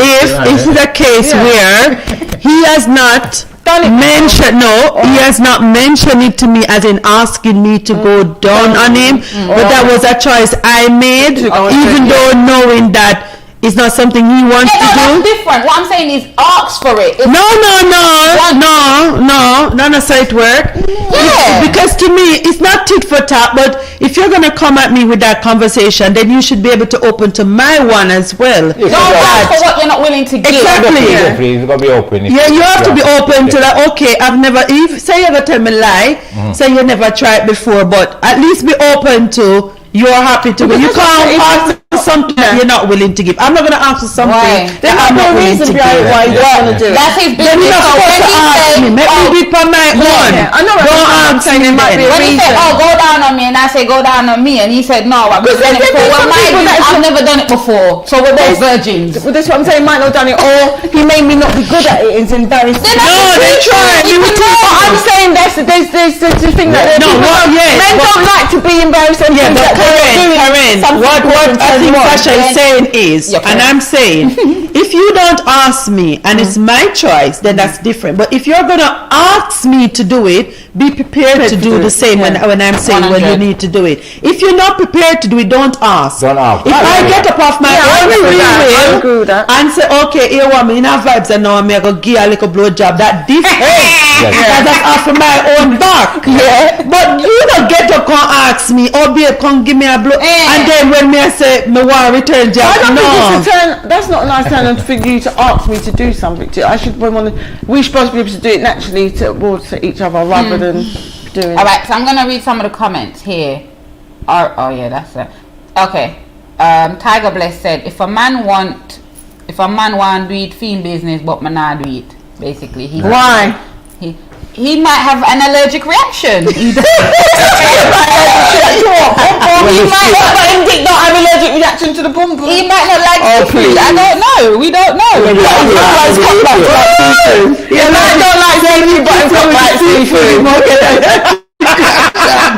it's the case where he has not mentioned. No, he has not mentioned it to me as in asking me to go down on him. But that was a choice I made, even though knowing that it's not something he wants to do. That's different. What I'm saying is ask for it. No, that's how it works. Yeah. Because to me, it's not tit for tat, but if you're going to come at me with that conversation, then you should be able to open to my one as well. Don't ask for what you're not willing to give. Exactly. You've got to be open. Yeah, you have to be open to that. Okay, I've never, say you ever tell me lie, say you never tried before, but at least be open to you're happy to go. You can't ask for something that you're not willing to give. I'm not going to ask for something that I'm not willing to give. Why you don't want to do it. That's his Then you're business. not supposed to ask me. Make me be on my own. I know what Don't I'm ask saying. me It might be a When he said, reason. go down on me, and I said, go down on me, and he said, no, I've never done it before. Well, I've never done it before, so we're both virgins. Well, that's what I'm saying. Might not done it, or he made me not be good at it. It's embarrassing. No, they tried. I'm saying there's the thing that men don't like to be embarrassed and Yeah, think but that Karen, what I think Sasha is saying is, and I'm saying, if you don't ask me and it's my choice, then that's different. But if you're gonna ask me to do it, be prepared to do the same. When I'm saying 100. When you need to do it. If you're not prepared to do it, don't ask. Don't ask. If I get up off my own will and say, okay, here woman, in our vibes, and now I'm gonna give a little blow job. That different. Because that's off of my own back. Yeah. But you don't get to come ask me, oh babe, come give me a blow. And then when me I say me want to return job, I don't think it's a turn. That's not a nice turn for you to ask me to do something. We're supposed to be able to do it naturally towards each other rather than doing. All right, so I'm gonna read some of the comments here. Oh yeah, that's it. Okay. Tiger Bless said, if a man want do it film business, but man not do it. Basically, why? He might have an allergic reaction. He might not have an allergic reaction to the pom pom. He might not like seafood. I don't know. We don't know. He might not like seafood, but he's got like seafood.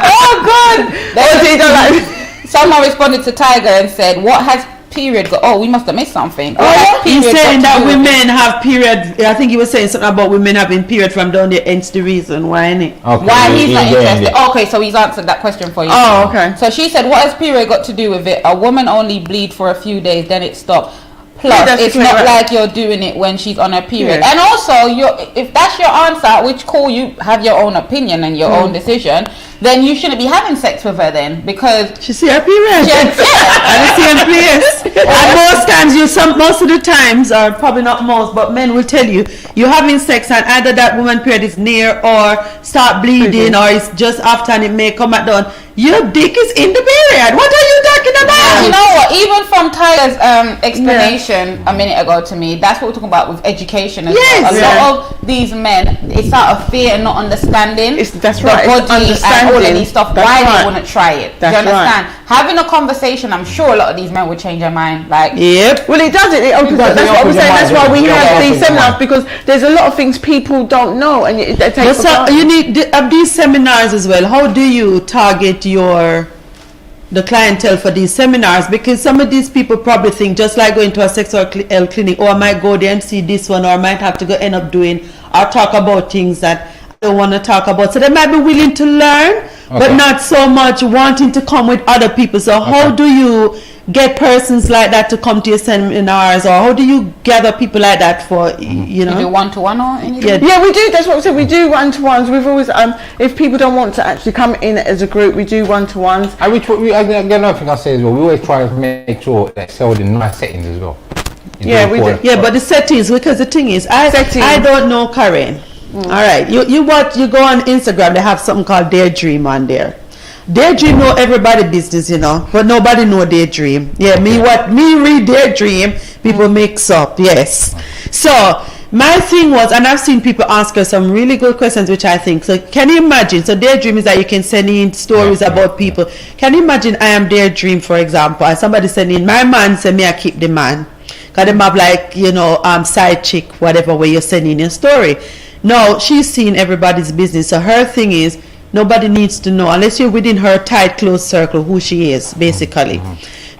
Oh God! Someone responded to Tiger and said, "What has period go?" Oh, we must have missed something. He's saying that women have period. I think he was saying something about women having period from down there. Hence the reason why, innit? Okay. Why he's not interested. Okay, so he's answered that question for you. Oh, okay. So she said, what has period got to do with it? A woman only bleed for a few days, then it stops. Plus, it's not like you're doing it when she's on her period. Yeah. And also, if that's your answer, which cool, you have your own opinion and your own decision, then you shouldn't be having sex with her then, because she see her period. And the same place. And most of the times, or probably not most, but men will tell you, you're having sex and either that woman period is near or start bleeding or it's just after and it may come back down. Your dick is in the period. What are you talking about? You know what? Even from Tyler's explanation a minute ago to me, that's what we're talking about with education as well. A lot of these men, it's out of fear and not understanding the body and all of these stuff. Why they wouldn't try it? Do you understand? Having a conversation, I'm sure a lot of these men would change their mind. Like, well, it does. It opens up. That's what I'm saying. That's why we have these seminars, because there's a lot of things people don't know, and it takes. So you need these seminars as well. How do you target the clientele for these seminars? Because some of these people probably think, just like going to a sexual health clinic, or I might go there and see this one, or I might have to go end up doing or talk about things that I don't want to talk about. So they might be willing to learn, but not so much wanting to come with other people. So how do you get persons like that to come to your seminars, or how do you gather people like that for, you know? You do one-to-one or anything? Yeah, we do. That's what we said. We do one-to-ones. We've always, if people don't want to actually come in as a group, we do one-to-ones. And another thing I say as well, we always try to make sure that it's held in nice settings as well. Yeah, we do. Yeah, but the settings, because the thing is, I don't know, Karen. All right, you go on Instagram, they have something called Daydream on there. Daydream know everybody business, you know, but nobody know Daydream. Yeah, me read Daydream, people mix up, yes. So my thing was, and I've seen people ask us some really good questions, which I think, so can you imagine, so Daydream is that you can send in stories about people. Can you imagine I am Daydream, for example, and somebody send in, my man say me I keep the man. Because them have like, you know, side chick, whatever way you're sending your story. No, she's seeing everybody's business, so her thing is, nobody needs to know, unless you're within her tight, close circle, who she is, basically.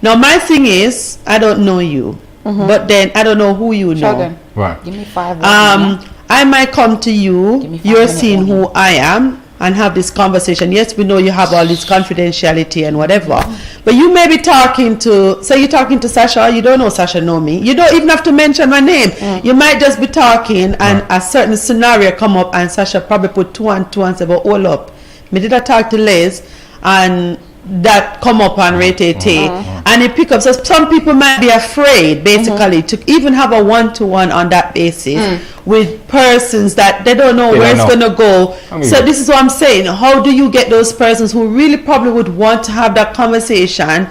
Now, my thing is, I don't know you, but then I don't know who you know. Right. Give me 5 I might come to you, you're seeing who I am, and have this conversation. Yes, we know you have all this confidentiality and whatever, but you may be talking to, say you're talking to Sasha, you don't know Sasha know me, you don't even have to mention my name. You might just be talking and a certain scenario come up and Sasha probably put 2 and 2 and say, well, hold up, me did I talk to Liz and that come up on Rate and it pick up. So some people might be afraid basically to even have a one-to-one on that basis with persons that they don't know where it's going to go. So this is what I'm saying, how do you get those persons who really probably would want to have that conversation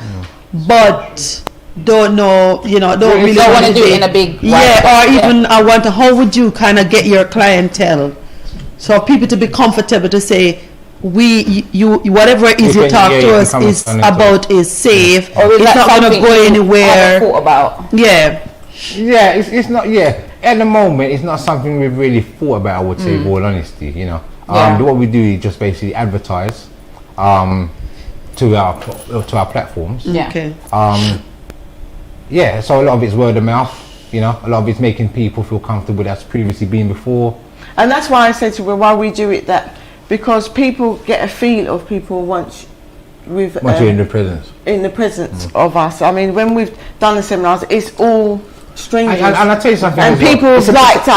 but don't know, you know, don't really want to do it in a big or even I wonder, how would you kind of get your clientele, so people to be comfortable to say, whatever it is you talk to us is about is safe, or it's not going to go anywhere. It's not. At the moment, it's not something we've really thought about. I would say, with all honesty, you know. What we do is just basically advertise to our platforms. So a lot of it's word of mouth. You know, a lot of it's making people feel comfortable that's previously been before. And that's why I said to her, why we do it that. Because people get a feel of people once you're in the presence. Of us. I mean, when we've done the seminars, it's all strangers. And I tell you something. And people liked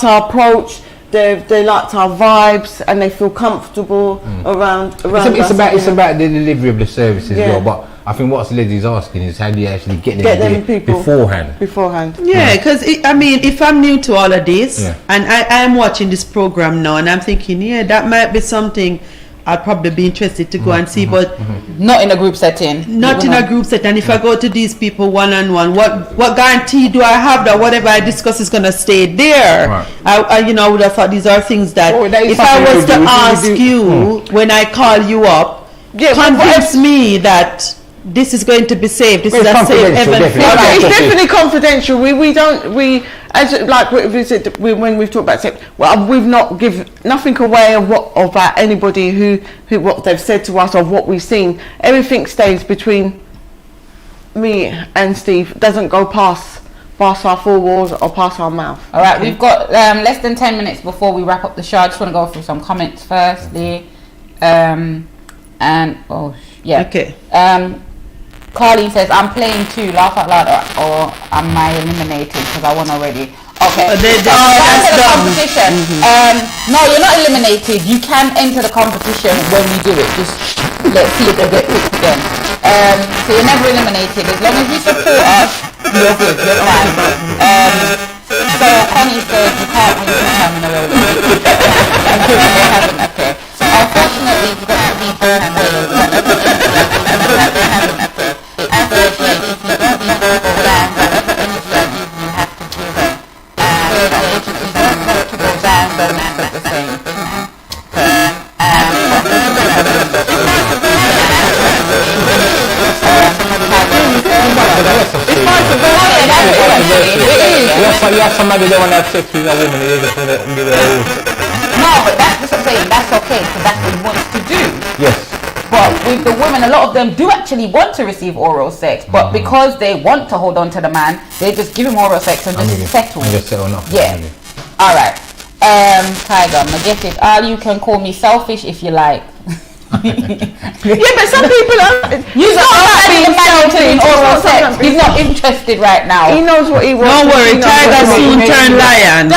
our approach. they liked our vibes and they feel comfortable around it's us. about the delivery of the services as Yeah. well, but I think what Leslie's asking is how do you actually get them people beforehand. Yeah, because I mean, if I'm new to all of this and I am watching this program now and I'm thinking, yeah, that might be something I'd probably be interested to go and see, but not in a group setting. Not in a group setting. And if I go to these people one-on-one, what guarantee do I have that whatever I discuss is going to stay there? Right. I would have thought these are things that that is if I was to something ask you when I call you up, convince me that this is going to be safe. This is a safe event. It's definitely confidential. When we've talked about sex, we've not given nothing away about anybody who what they've said to us or what we've seen. Everything stays between me and Steve. Doesn't go past our 4 walls or past our mouth. All right, we've got less than 10 minutes before we wrap up the show. I just want to go through some comments firstly. Okay. Carlene says, I'm playing too, laugh out loud, or am I eliminated because I won already? Okay. That's the competition. No, you're not eliminated. You can enter the competition when we do it. Just let's see if they get picked again. So you're never eliminated. As long as you support us, you're good, you're fine. So Connie says you can't win 2 times in a row. They haven't, okay. Unfortunately, you've got to be born and raised. You have somebody that want to have sex with a woman, you just want to give it a No, but that's what I'm saying. That's okay because that's what he wants to do. Yes. But with the women, a lot of them do actually want to receive oral sex, but because they want to hold on to the man, they just give him oral sex and just settle. And just settle enough. Yeah. All right. Tiger, Majestic, you can call me selfish if you like. Yeah, but some people are. He's not being selfish. Oral sex. He's not interested right now. He knows what he wants. Don't worry, Tiger soon turn lion.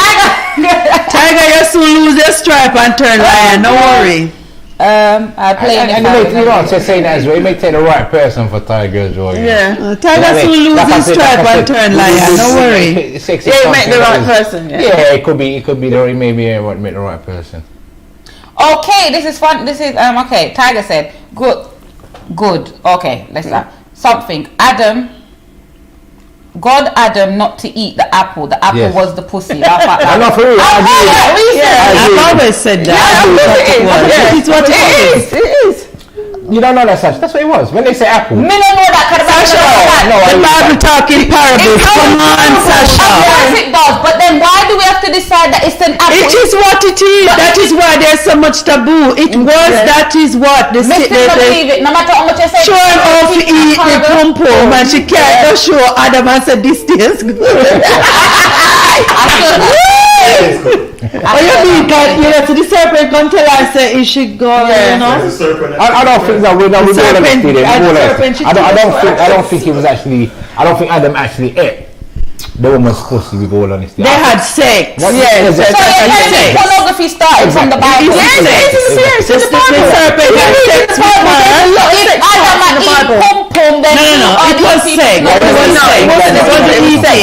Tiger, you soon lose your stripe and turn lion. Don't worry. I play and you know, saying that as well. It may take the right person for Tiger as well. Yeah. Tiger soon lose his stripe and turn lion. Don't worry. Yeah, make the right person. Yeah, it could be the maybe make the right person. Okay, this is fun. This is okay. Tiger said, good. Okay, let's start. Something. God Adam not to eat the apple. The apple was the pussy. I'm not for real. I've always said that. It's what it is. It is. You don't know that, Sasha. That's what it was. When they say apple. Me don't know that kind of Sasha, the Bible talking parables. Come on, Sasha. Of course it does. But then why do we have to decide that it's an apple? It is what it is. That is why there's so much taboo. It was. That is what. Me still not believe it. No matter how much I say. Show him how to eat the pom pom, and she can't just show Adam and say this tastes good. Oh, you mean that to the serpent come tell her say it should go, you know? I don't think that we I don't think it was actually. I don't think Adam actually ate the woman's pussy. With all honesty, they had sex. Yes. So pornography started from the Bible. Yes, the serpent had sex with her. No. It was sex.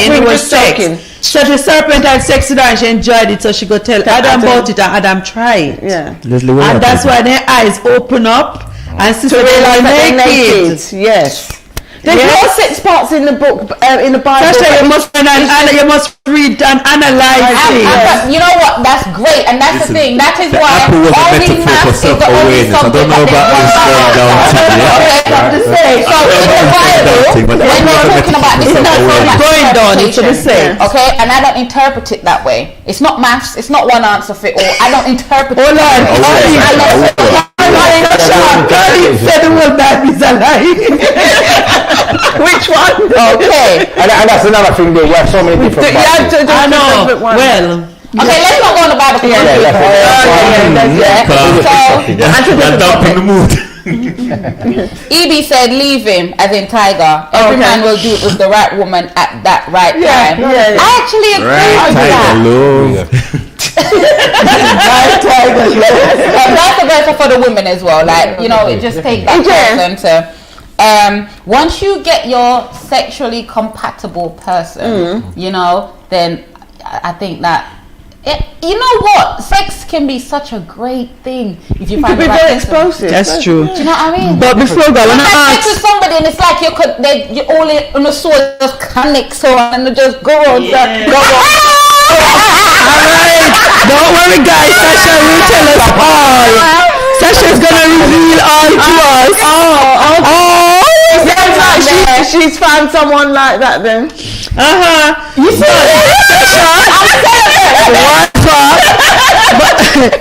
It was sex. So the serpent had sex with her and she enjoyed it, so she go tell Adam about it and Adam tried. Yeah. And that's why their eyes open up and see they are naked. Yes. There's no sex parts in the book, in the Bible. Sasha, you must read and analyze it. You know what? That's great, and that's the thing. That is why only math is the only subject that they So in the Bible, when we're talking about this, it's going down. It's the same. Okay, and I don't interpret it that way. It's not maths. It's not one answer fit all. I don't interpret it. Hold on. God said the word that is a lie. Which one? Okay. And that's another thing there. You have so many different I know. Well. Okay, let's not go on the Bible. EB said leave him, as in Tiger. Every man will do it with the right woman at that right time. I actually agree with that. That's the best for the women as well. Like, you know, it just takes that person to. Once you get your sexually compatible person, you know, then I think that you know what, sex can be such a great thing if you find the right person. Explosive. That's true. Do you know what I mean? But before I want to ask to somebody and it's like you're all in the soul just connect so and they just go on. Alright, don't worry guys, Sasha will tell us all. Sasha's gonna reveal all to us. She's found someone like that then. You see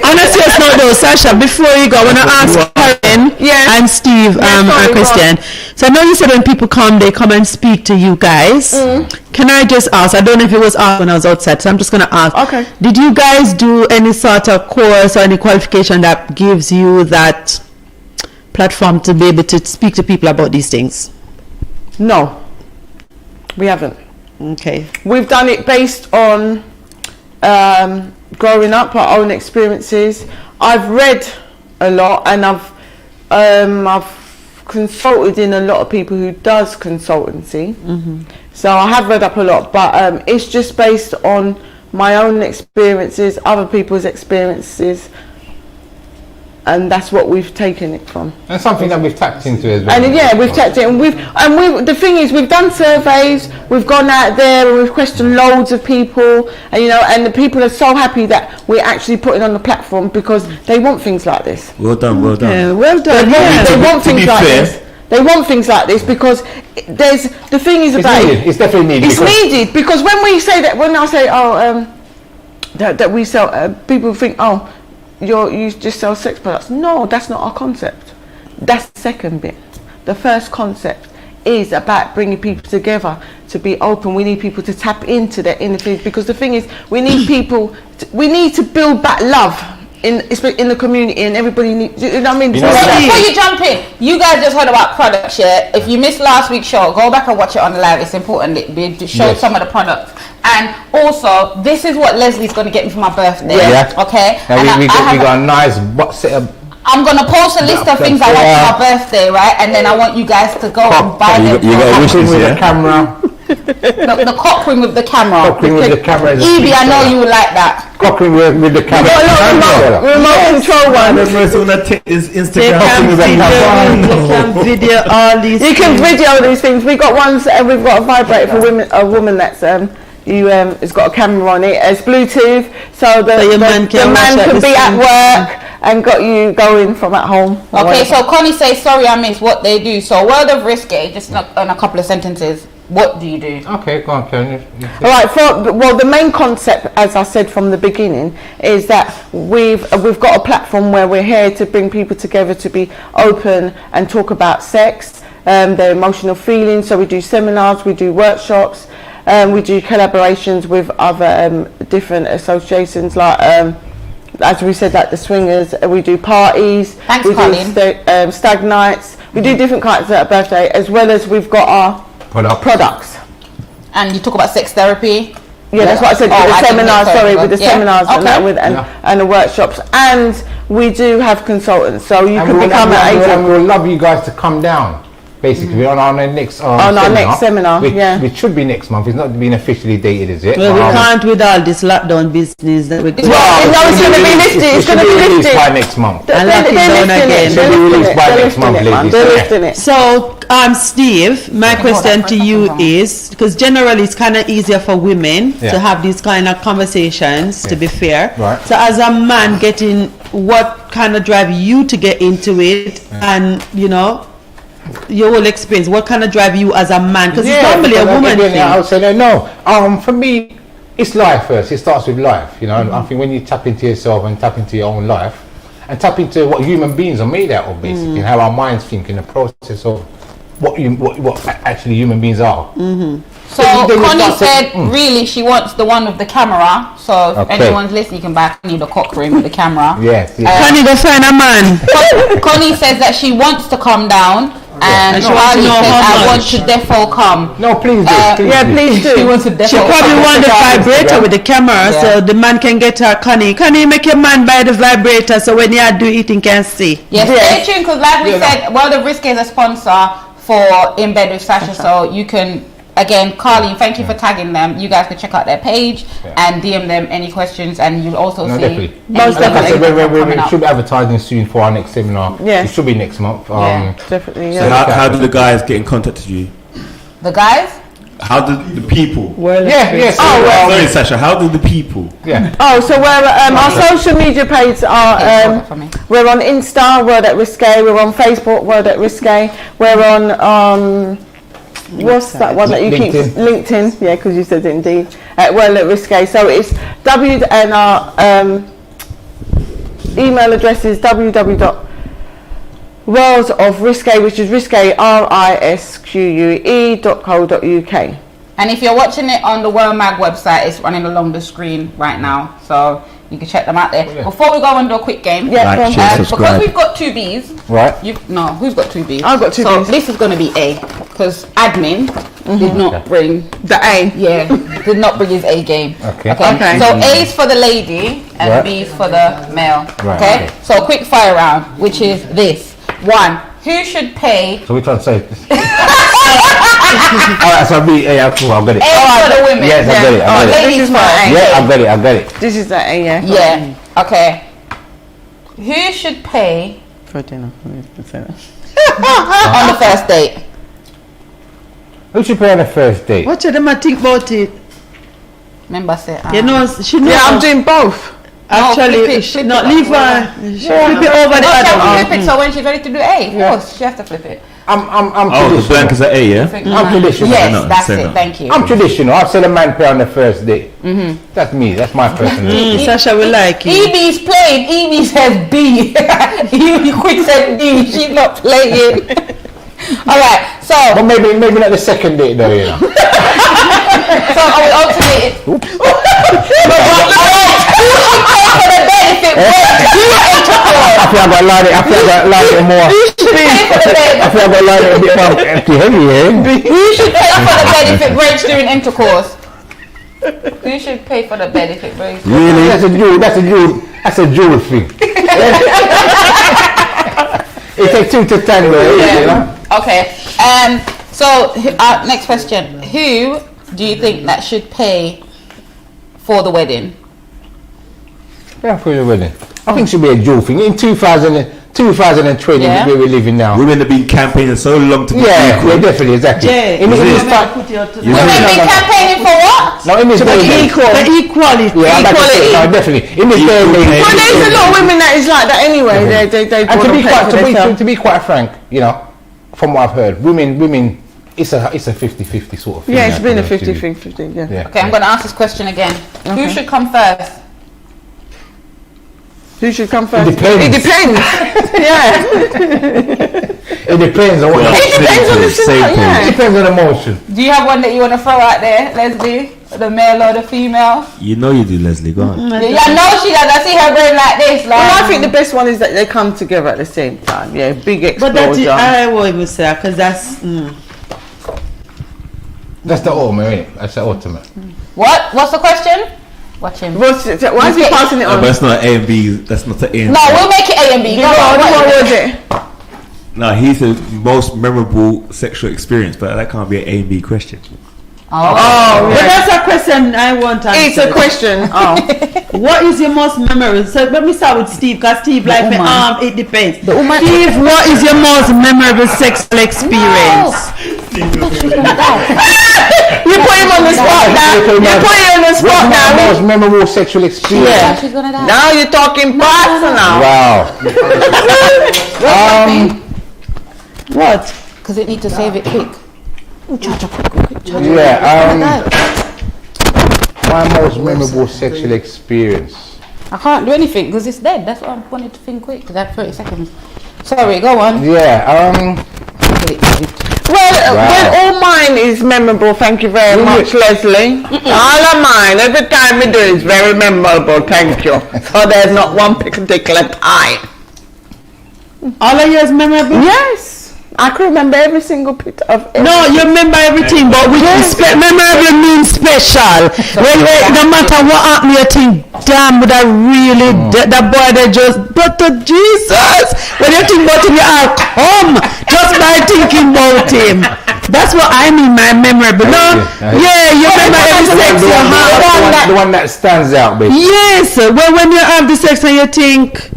on a serious note though, Sasha, before you go, I want to ask Karen and Steve and Christian. So I know you said when people come, they come and speak to you guys. Can I just ask, I don't know if it was asked when I was outside, so I'm just going to ask. Okay. Did you guys do any sort of course or any qualification that gives you that platform to be able to speak to people about these things? No, we haven't. Okay. We've done it based on growing up, our own experiences. I've read a lot, and I've consulted in a lot of people who does consultancy. So I have read up a lot, but it's just based on my own experiences, other people's experiences, and that's what we've taken it from. And something that we've tapped into as well. And we've tapped it, and we've the thing is, we've done surveys, we've gone out there and we've questioned loads of people, and you know, and the people are so happy that we're actually putting on the platform because they want things like this. Well done. Yeah, well done. They want things like this. They want things like this because there's the thing is about it. It's definitely needed. It's needed because when we say that, when I say that we sell, people think you just sell sex products. No, that's not our concept. That's the second bit. The first concept is about bringing people together to be open. We need people to tap into their inner feelings because the thing is, we need people. We need to build back love in the community, and everybody needs. You know what I mean? Before you jump in, you guys just heard about products. Yeah, if you missed last week's show, go back and watch it on the live. It's important to show some of the products. And also, this is what Leslie's going to get me for my birthday. Yeah. Okay. Now we got a nice set of. I'm going to post a list of things I want for my birthday, right? And then I want you guys to go and buy them. You got a wish list with the camera. The cock ring with the camera. Cock ring with the camera. Evie, I know you would like that. Cock ring with the camera. Remote control one. The first one that is Instagram. Video all these. You can video these things. We got ones. We've got a vibrator for women. A woman that's has got a camera on it. It's Bluetooth, so the man can be at work and got you going from at home. Okay, so Connie says, sorry I missed what they do. So World of Risque, just in a couple of sentences, what do you do? Okay, go on, Karen. All right. The main concept, as I said from the beginning, is that we've got a platform where we're here to bring people together to be open and talk about sex, their emotional feelings. So we do seminars, we do workshops, we do collaborations with other different associations, like as we said, like the swingers. We do parties. Thanks, we Colin. do stag nights. We do different kinds at a birthday, as well as we've got our products. And you talk about sex therapy. Yeah, that's what I said. With the seminars, with the seminars and the workshops, and we do have consultants, so you can become an agent. And we would love you guys to come down. Basically, on our next seminar, which should be next month. It's not been officially dated, is it? Well, we can't with all this lockdown business that we. It's going to be listed. It's going to be listed by next month. And locking down again. Should be released by next month, ladies. They're listing it. So, Steve, my question to you is, because generally it's kind of easier for women to have these kind of conversations, to be fair. Right. So as a man what kind of drive you to get into it, and your whole experience, what kind of drive you as a man? Because it's normally a woman thing. I would say no. For me, it's life first. It starts with life. I think when you tap into yourself and tap into your own life, and tap into what human beings are made out of, basically, and how our minds think in the process of what actually human beings are. So Connie said, really, she wants the one with the camera. So if anyone's listening, you can buy Connie the cock ring with the camera. Yes. Connie, go find a man. Connie says that she wants to come down. And she wants to Charlie know says, how I want much. to defo come. No, please do. Please do. She wants to defo She probably come. want the vibrator with the camera, Yeah. so the man can get her. Connie, make your man buy the vibrator, so when you do it, he can see. Yes, stay tuned, because like we said, World of Risque is a sponsor for In Bed With Sasha, so you can, again, Carly, thank you for tagging them. You guys can check out their page and DM them any questions, and you'll also see. Definitely. Most Like I said, definitely. we should be advertising soon for our next seminar. Yeah. It should be next month. Definitely. So how do the guys get in contact with you? The guys? How do the people? Yes. Sorry, Sasha. How do the people? Yeah. Oh, so we're our social media pages are we're on Insta, World at Risque. We're on Facebook, World at Risque. We're on what's that one that you keep LinkedIn? Yeah, because you said it indeed. World at Risque. So it's and our email address is www.worldsofrisque, which is risque risque.co.uk. And if you're watching it on the World Mag website, it's running along the screen right now, so you can check them out there. Before we go on to a quick game, Like, share, because subscribe. we've got two Bs. Right. Who's got two Bs? I've got two so Bs. this is going to be A, because admin did not bring The A. did not bring his A game. Okay. Okay. So A is for the lady and Right. B is for the male. Right, Okay. okay. So quick fire round, which is this one: who should pay? So which one say this? Alright, so cool, I've got it. A for the women. Yes, I've got it. I've got it. Ladies This is my first. A. Yeah, I've got it. This is the A. Yeah. Yeah. Okay. Who should pay For dinner. on the first date? Who should pay on the first date? What you them a think about it? Remember, I said. You know, she knows. Yeah, I'm doing both. Actually, flip it, she flip not it. leave her. Flip it over the No, she has to other one. flip it. So when she's ready to do A, of course, she has to flip it. I'm Oh, the traditional. blank is an A, yeah? I'm traditional. Yes, no, that's say it. no. Thank you. I'm traditional. I've said a man pay on the first date. That's me. That's my personal. Sasha will like it. Evie's playing. Evie says B. Evie quick said B. She's not playing. All right. So But maybe not the second date though, you know. So are we alternating? For the benefit, I feel I've got to line it more. who should pay for the bed? I feel I've got to line it a bit more empty heavy, eh? Who should pay for the bed if it breaks during intercourse? Who should pay for the bed if it breaks? Really? That's a jewel thing. It takes two to tango, you know? Okay. So next question: who do you think that should pay for the wedding? Yeah, for your wedding. I think it should be a jewel thing. In 2020, Yeah. where we're living now. Women have been campaigning so long to be Yeah, equal. definitely, exactly. Yeah, In this it? time, Women be campaigning for what? no, in this day and age. The equality. Yeah, I'm about to say, no, definitely. In this day and age. Well, there's a lot of women that is like that anyway. They And want to pay for themselves. to be quite frank, you know, from what I've heard, women, it's a 50-50 sort of thing. Yeah, it's now, been a to be honest with you. 50-50, yeah. Yeah. Okay, I'm going to ask this question again. Who Okay. should come first? Who should come first? It depends. It depends. Yeah. It depends on what. Well, It depends on the same scenario, page. It yeah. depends on emotion. Do you have one that you want to throw out there, Leslie? The male or the female? You know you do, Leslie. Go on. Yeah, I know she does. I see her brain like this. Like, Well, I think the best one is that they come together at the same time. Yeah, big But that explosion. I won't say because that's. That's the ultimate, ain't it? That's the ultimate. what? What's the question? Watch him. Why is he passing it No, on? but that's not A and B. That's not the A and No, B. we'll make it A and B. Go on, What what is was it? it? No, he said most memorable sexual experience, but that can't be an A and B question. Oh, But that's a question I want to It's answer. a question. Oh. What is your most memorable? So let me start with Steve, because Steve like me. woman. It depends. The woman- Steve, what is your most memorable sexual experience? You put him on the spot now. You put him on the spot What's my now. most memorable sexual experience? Yeah. she's gonna die. Now you're talking personal. Wow. What? Because it need to save it quick. Yeah. My most memorable sexual experience. I can't do anything because it's dead. That's why I wanted to think quick because I had 30 seconds. Sorry, go on. Yeah. Well, Wow. all mine is memorable. Thank you very much, Leslie. All of mine, every time we do it is very memorable. Thank you. So there's not one particular time. All of yours memorable? Yes. I can remember every single bit of it. No, you remember everything, but with memorable means special. When no matter what happened, you think, damn, would I really, that boy that just, but to Jesus, when you think about him, you are come just by thinking about him. That's what I mean, my memorable. No, yeah, you remember every sex you have. The one that stands out, baby. Yes, well, when you have the sex and you think,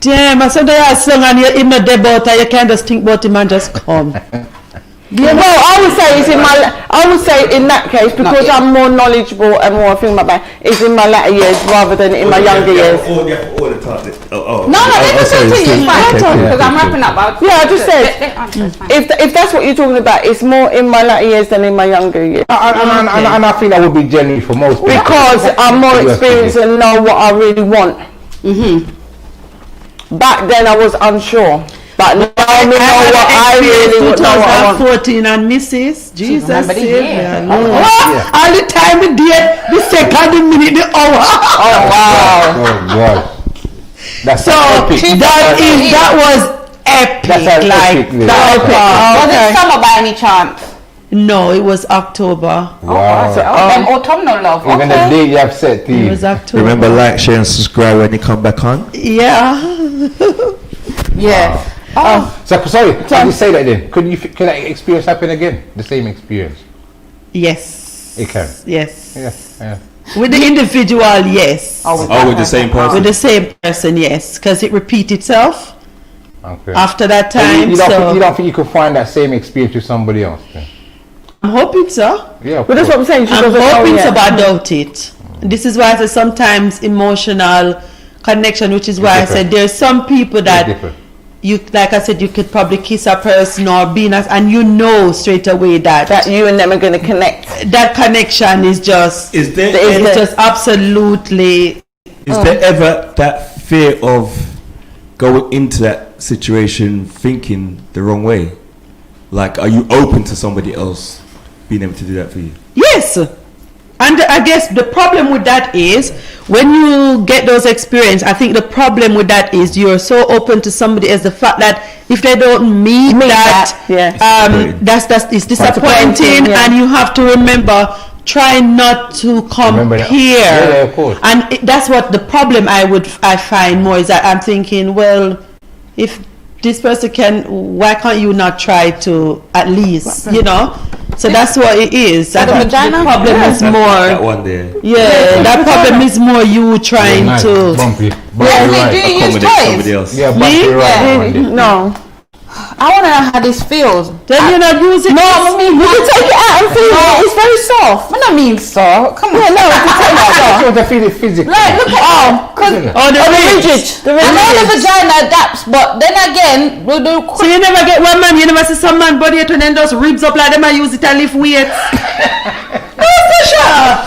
damn, I said I sung and you're in the debate, you can't just think about him and just come. Yeah, well, I would say in that case, because I'm more knowledgeable and more thing about it's in my latter years rather than in my younger years. All the time. No, it's fine. Because I'm wrapping up. Yeah, I just said, if that's what you're talking about, it's more in my latter years than in my younger years. And I think that would be genuine for most people. Because I'm more experienced and know what I really want. Back then I was unsure. But now I know what I really want. 2014 and Mrs. Jesus Savior. All the time, the day, the second, the minute, the hour. Oh wow! Oh God! That's so epic. That was epic. Was it summer by any chance? No, it was October. Wow. Autumnal love. Even the day you have set It was October. Remember, like, share, and subscribe when you come back on. Yeah. Yeah. So sorry, how do you say that then? Could that experience happen again? The same experience? Yes. It can. Yes. Yeah. With the individual, yes. With the same person. With the same person, yes, because it repeats itself. Okay. After that time, you don't think you could find that same experience with somebody else then? I'm hoping so. Yeah. But that's what I'm saying. I'm hoping so, but I doubt it. This is why I say sometimes emotional connection, which is why I said there's some people that you, like I said, you could probably kiss a person or be nice, and you know straight away that you and them are going to connect. That connection is just just absolutely. Is there ever that fear of going into that situation thinking the wrong way? Like, are you open to somebody else being able to do that for you? Yes. And I guess the problem with that is when you get those experiences, I think the problem with that is you're so open to somebody as the fact that if they don't meet that, it's disappointing, and you have to remember, try not to compare. Yeah, of course. And that's what the problem I find more is that I'm thinking, well, if this person can, why can't you not try to at least, you know? So that's what it is. The vagina? The problem is more. That one there. Yeah, that problem is more you trying to. Bumpy. Do you use toys? Yeah, bumpy right. No. I want to know how this feels. Then you're not using. No, I mean, You can take it out and feel it. It's very soft. I don't mean soft. Come on. Yeah, no, you can take it out. So to feel it physically. Like, look at the rigid. I know the vagina adapts, but then again, we'll do. So you never get one man, you never see some man body to then just ribs up like them and use it and lift weights. No, Sasha,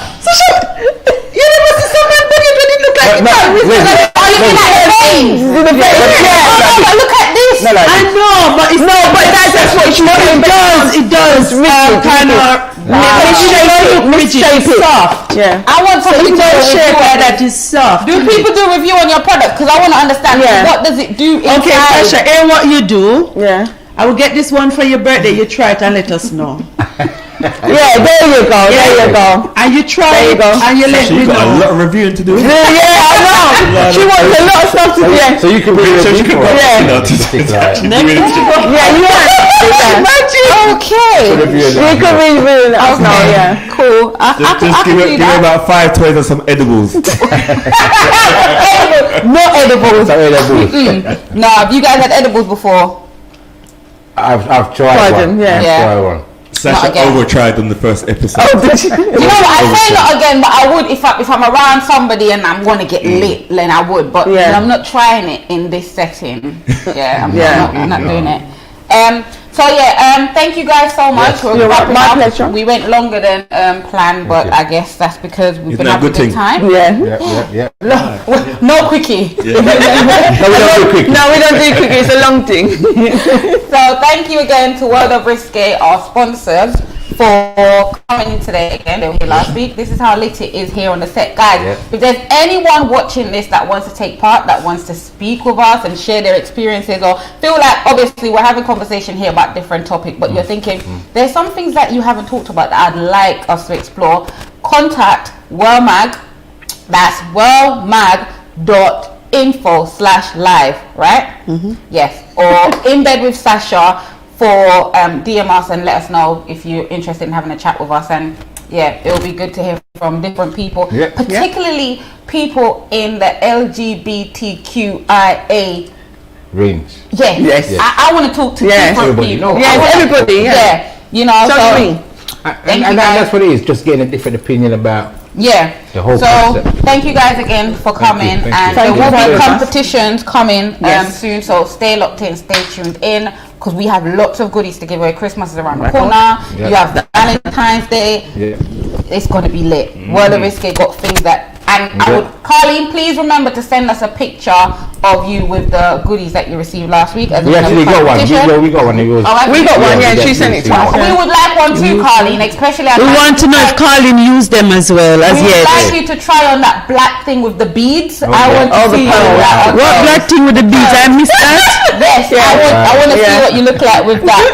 you never see some man body to then look like it. Looking at the veins. Look at this. I know, but it's that's what it does. Kind of shape it soft. Yeah. I want something to shape that is soft. Do people do a review on your product? Because I want to understand what does it do inside. Okay, Sasha, hear what you do. Yeah. I will get this one for your birthday. You try it and let us know. Yeah, there you go. There you go. And you try it and you let me You've got a know. lot of reviewing to do. Yeah, I know. She wants a lot of stuff to do. So you can really Yeah, okay. You can really let us know. Yeah, cool. Just give me about 5 toys and some edibles. No edibles. No, have you guys had edibles before? I've tried one. them, yeah. I've tried one. Sasha overtried on the first episode. You know what? I say not again, but I would if I'm around somebody and I'm gonna get lit, then I would. But I'm not trying it in this setting. Yeah, I'm not doing it. Thank you guys so much. Yes. My pleasure. We went longer than planned, but I guess that's because we've been having a good time. Yeah. No quickie. No, we don't do cookies. It's a long thing. So thank you again to World of Risque, our sponsors, for coming today again. They were here last week. This is how lit it is here on the set, guys. If there's anyone watching this that wants to take part, that wants to speak with us and share their experiences, or feel like, obviously we're having conversation here about different topic, but you're thinking there's some things that you haven't talked about that I'd like us to explore, contact WellMag. That's wellmag.info/live, right? Yes. Or In Bed With Sasha for DM us and let us know if you're interested in having a chat with us. And yeah, it'll be good to hear from different people, particularly people in the LGBTQIA range. Yes. I want to talk to different people. Everybody. You know, and that's what it is, just getting a different opinion about the whole concept. Thank you guys again for coming. And there will be competitions coming soon, so stay locked in, stay tuned in, because we have lots of goodies to give away. Christmas is around the corner. You have the Valentine's Day. It's going to be lit. World of Risque got things that. And I would, Carleen, please remember to send us a picture of you with the goodies that you received last week. We actually got one. We got one. We got one. Yeah, she sent it to us. We would like one too, Carleen. Especially. We want to know if Carleen used them as well as yet. We would like you to try on that black thing with the beeds. I want to see what black thing with the beads. I missed that. Yes, I want to see what you look like with that.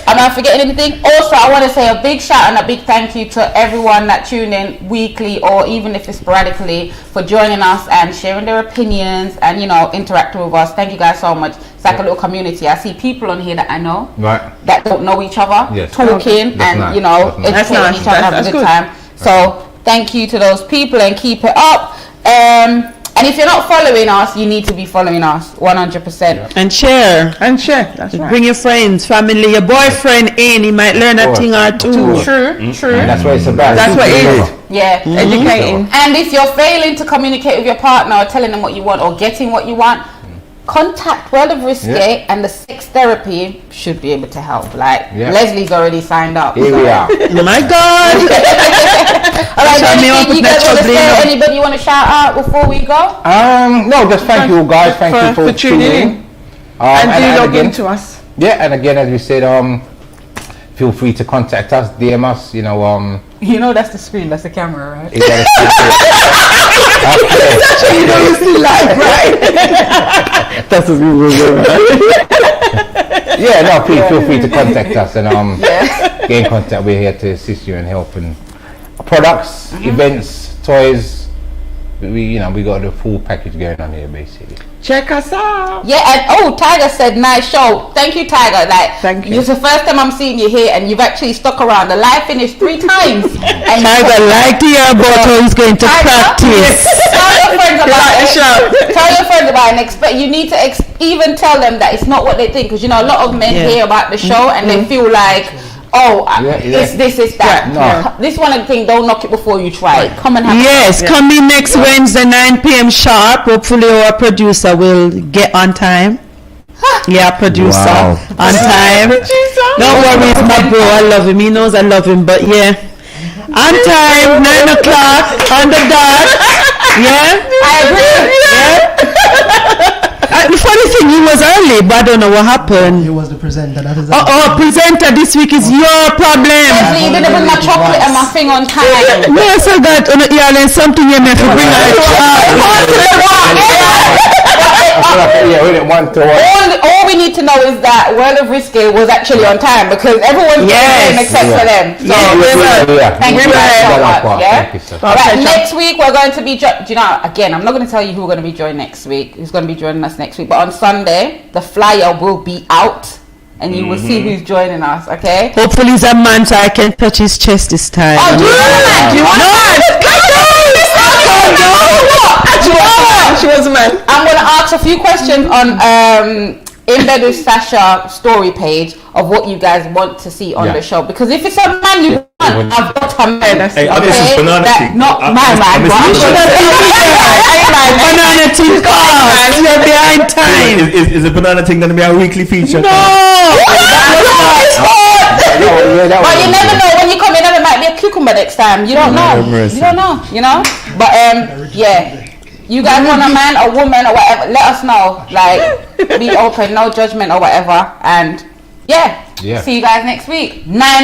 Am I forgetting anything? Also, I want to say a big shout and a big thank you to everyone that tune in weekly or even if it's sporadically for joining us and sharing their opinions and, you know, interacting with us. Thank you guys so much. It's like a little community. I see people on here that I know that don't know each other, talking and, you know, educating each other, having a good time. So thank you to those people and keep it up. And if you're not following us, you need to be following us 100%. And share. That's right. Bring your friends, family, your boyfriend in. He might learn a thing or two. True. And that's what it's about. That's what it is. Yeah. Educating. And if you're failing to communicate with your partner or telling them what you want or getting what you want, contact World of Risque and the sex therapy should be able to help. Like Leslie's already signed up. Here we are. Oh my God. All right, you guys want to say anybody you want to shout out before we go? No, just thank you guys. Thank you for tuning in. And do log in to us. Yeah, and again, as we said, feel free to contact us, DM us. You know, you know that's the screen, that's the camera, right? You know you're still live, right? That's what we will do. Yeah, no, please feel free to contact us and get in contact. We're here to assist you and help and products, events, toys. We got the full package going on here basically. Check us out. Yeah, and Tiger said nice show. Thank you, Tiger. Thank you. It's the first time I'm seeing you here and you've actually stuck around. The live finished 3 times. And Tiger like to hear about how he's going to practice. Tell your friends about it. Tell your friends about it. You need to even tell them that it's not what they think, because you know a lot of men hear about the show and they feel like, this is that. No. This one of the thing, don't knock it before you try it. Come and have come in next Wednesday 9 p.m. sharp. Hopefully our producer will get on time. Producer on time. Don't worry, it's my bro. I love him. He knows I love him, but on time, 9 o'clock on the dot. I agree. The funny thing, he was early, but I don't know what happened. He was the presenter. That is presenter this week is your problem. Leslie, you didn't bring my chocolate and my thing on time. No, I forgot. There's something you have to bring we didn't want to. All we need to know is that World of Risque was actually on time, because everyone's in except for them. So thank you so much. Right, next week we're going to be. Again, I'm not going to tell you who we're going to be joining next week. Who's going to be joining us next week? But on Sunday, the flyer will be out, and you will see who's joining us. Okay. Hopefully, it's a man, so I can touch his chest this time. Oh, do you want She was a man. I'm going to ask a few questions on In Bed With Sasha story page of what you guys want to see on the show, because if it's a man you want, I've got a man. This is banana thing. Not my man. Banana thing. You're behind time. Is the banana thing going to be a weekly feature? No. But you never know, when you come in, there might be a cucumber next time. You don't know. You know. But you guys want a man or woman or whatever, let us know. Like, be open, no judgment or whatever. And see you guys next week. 9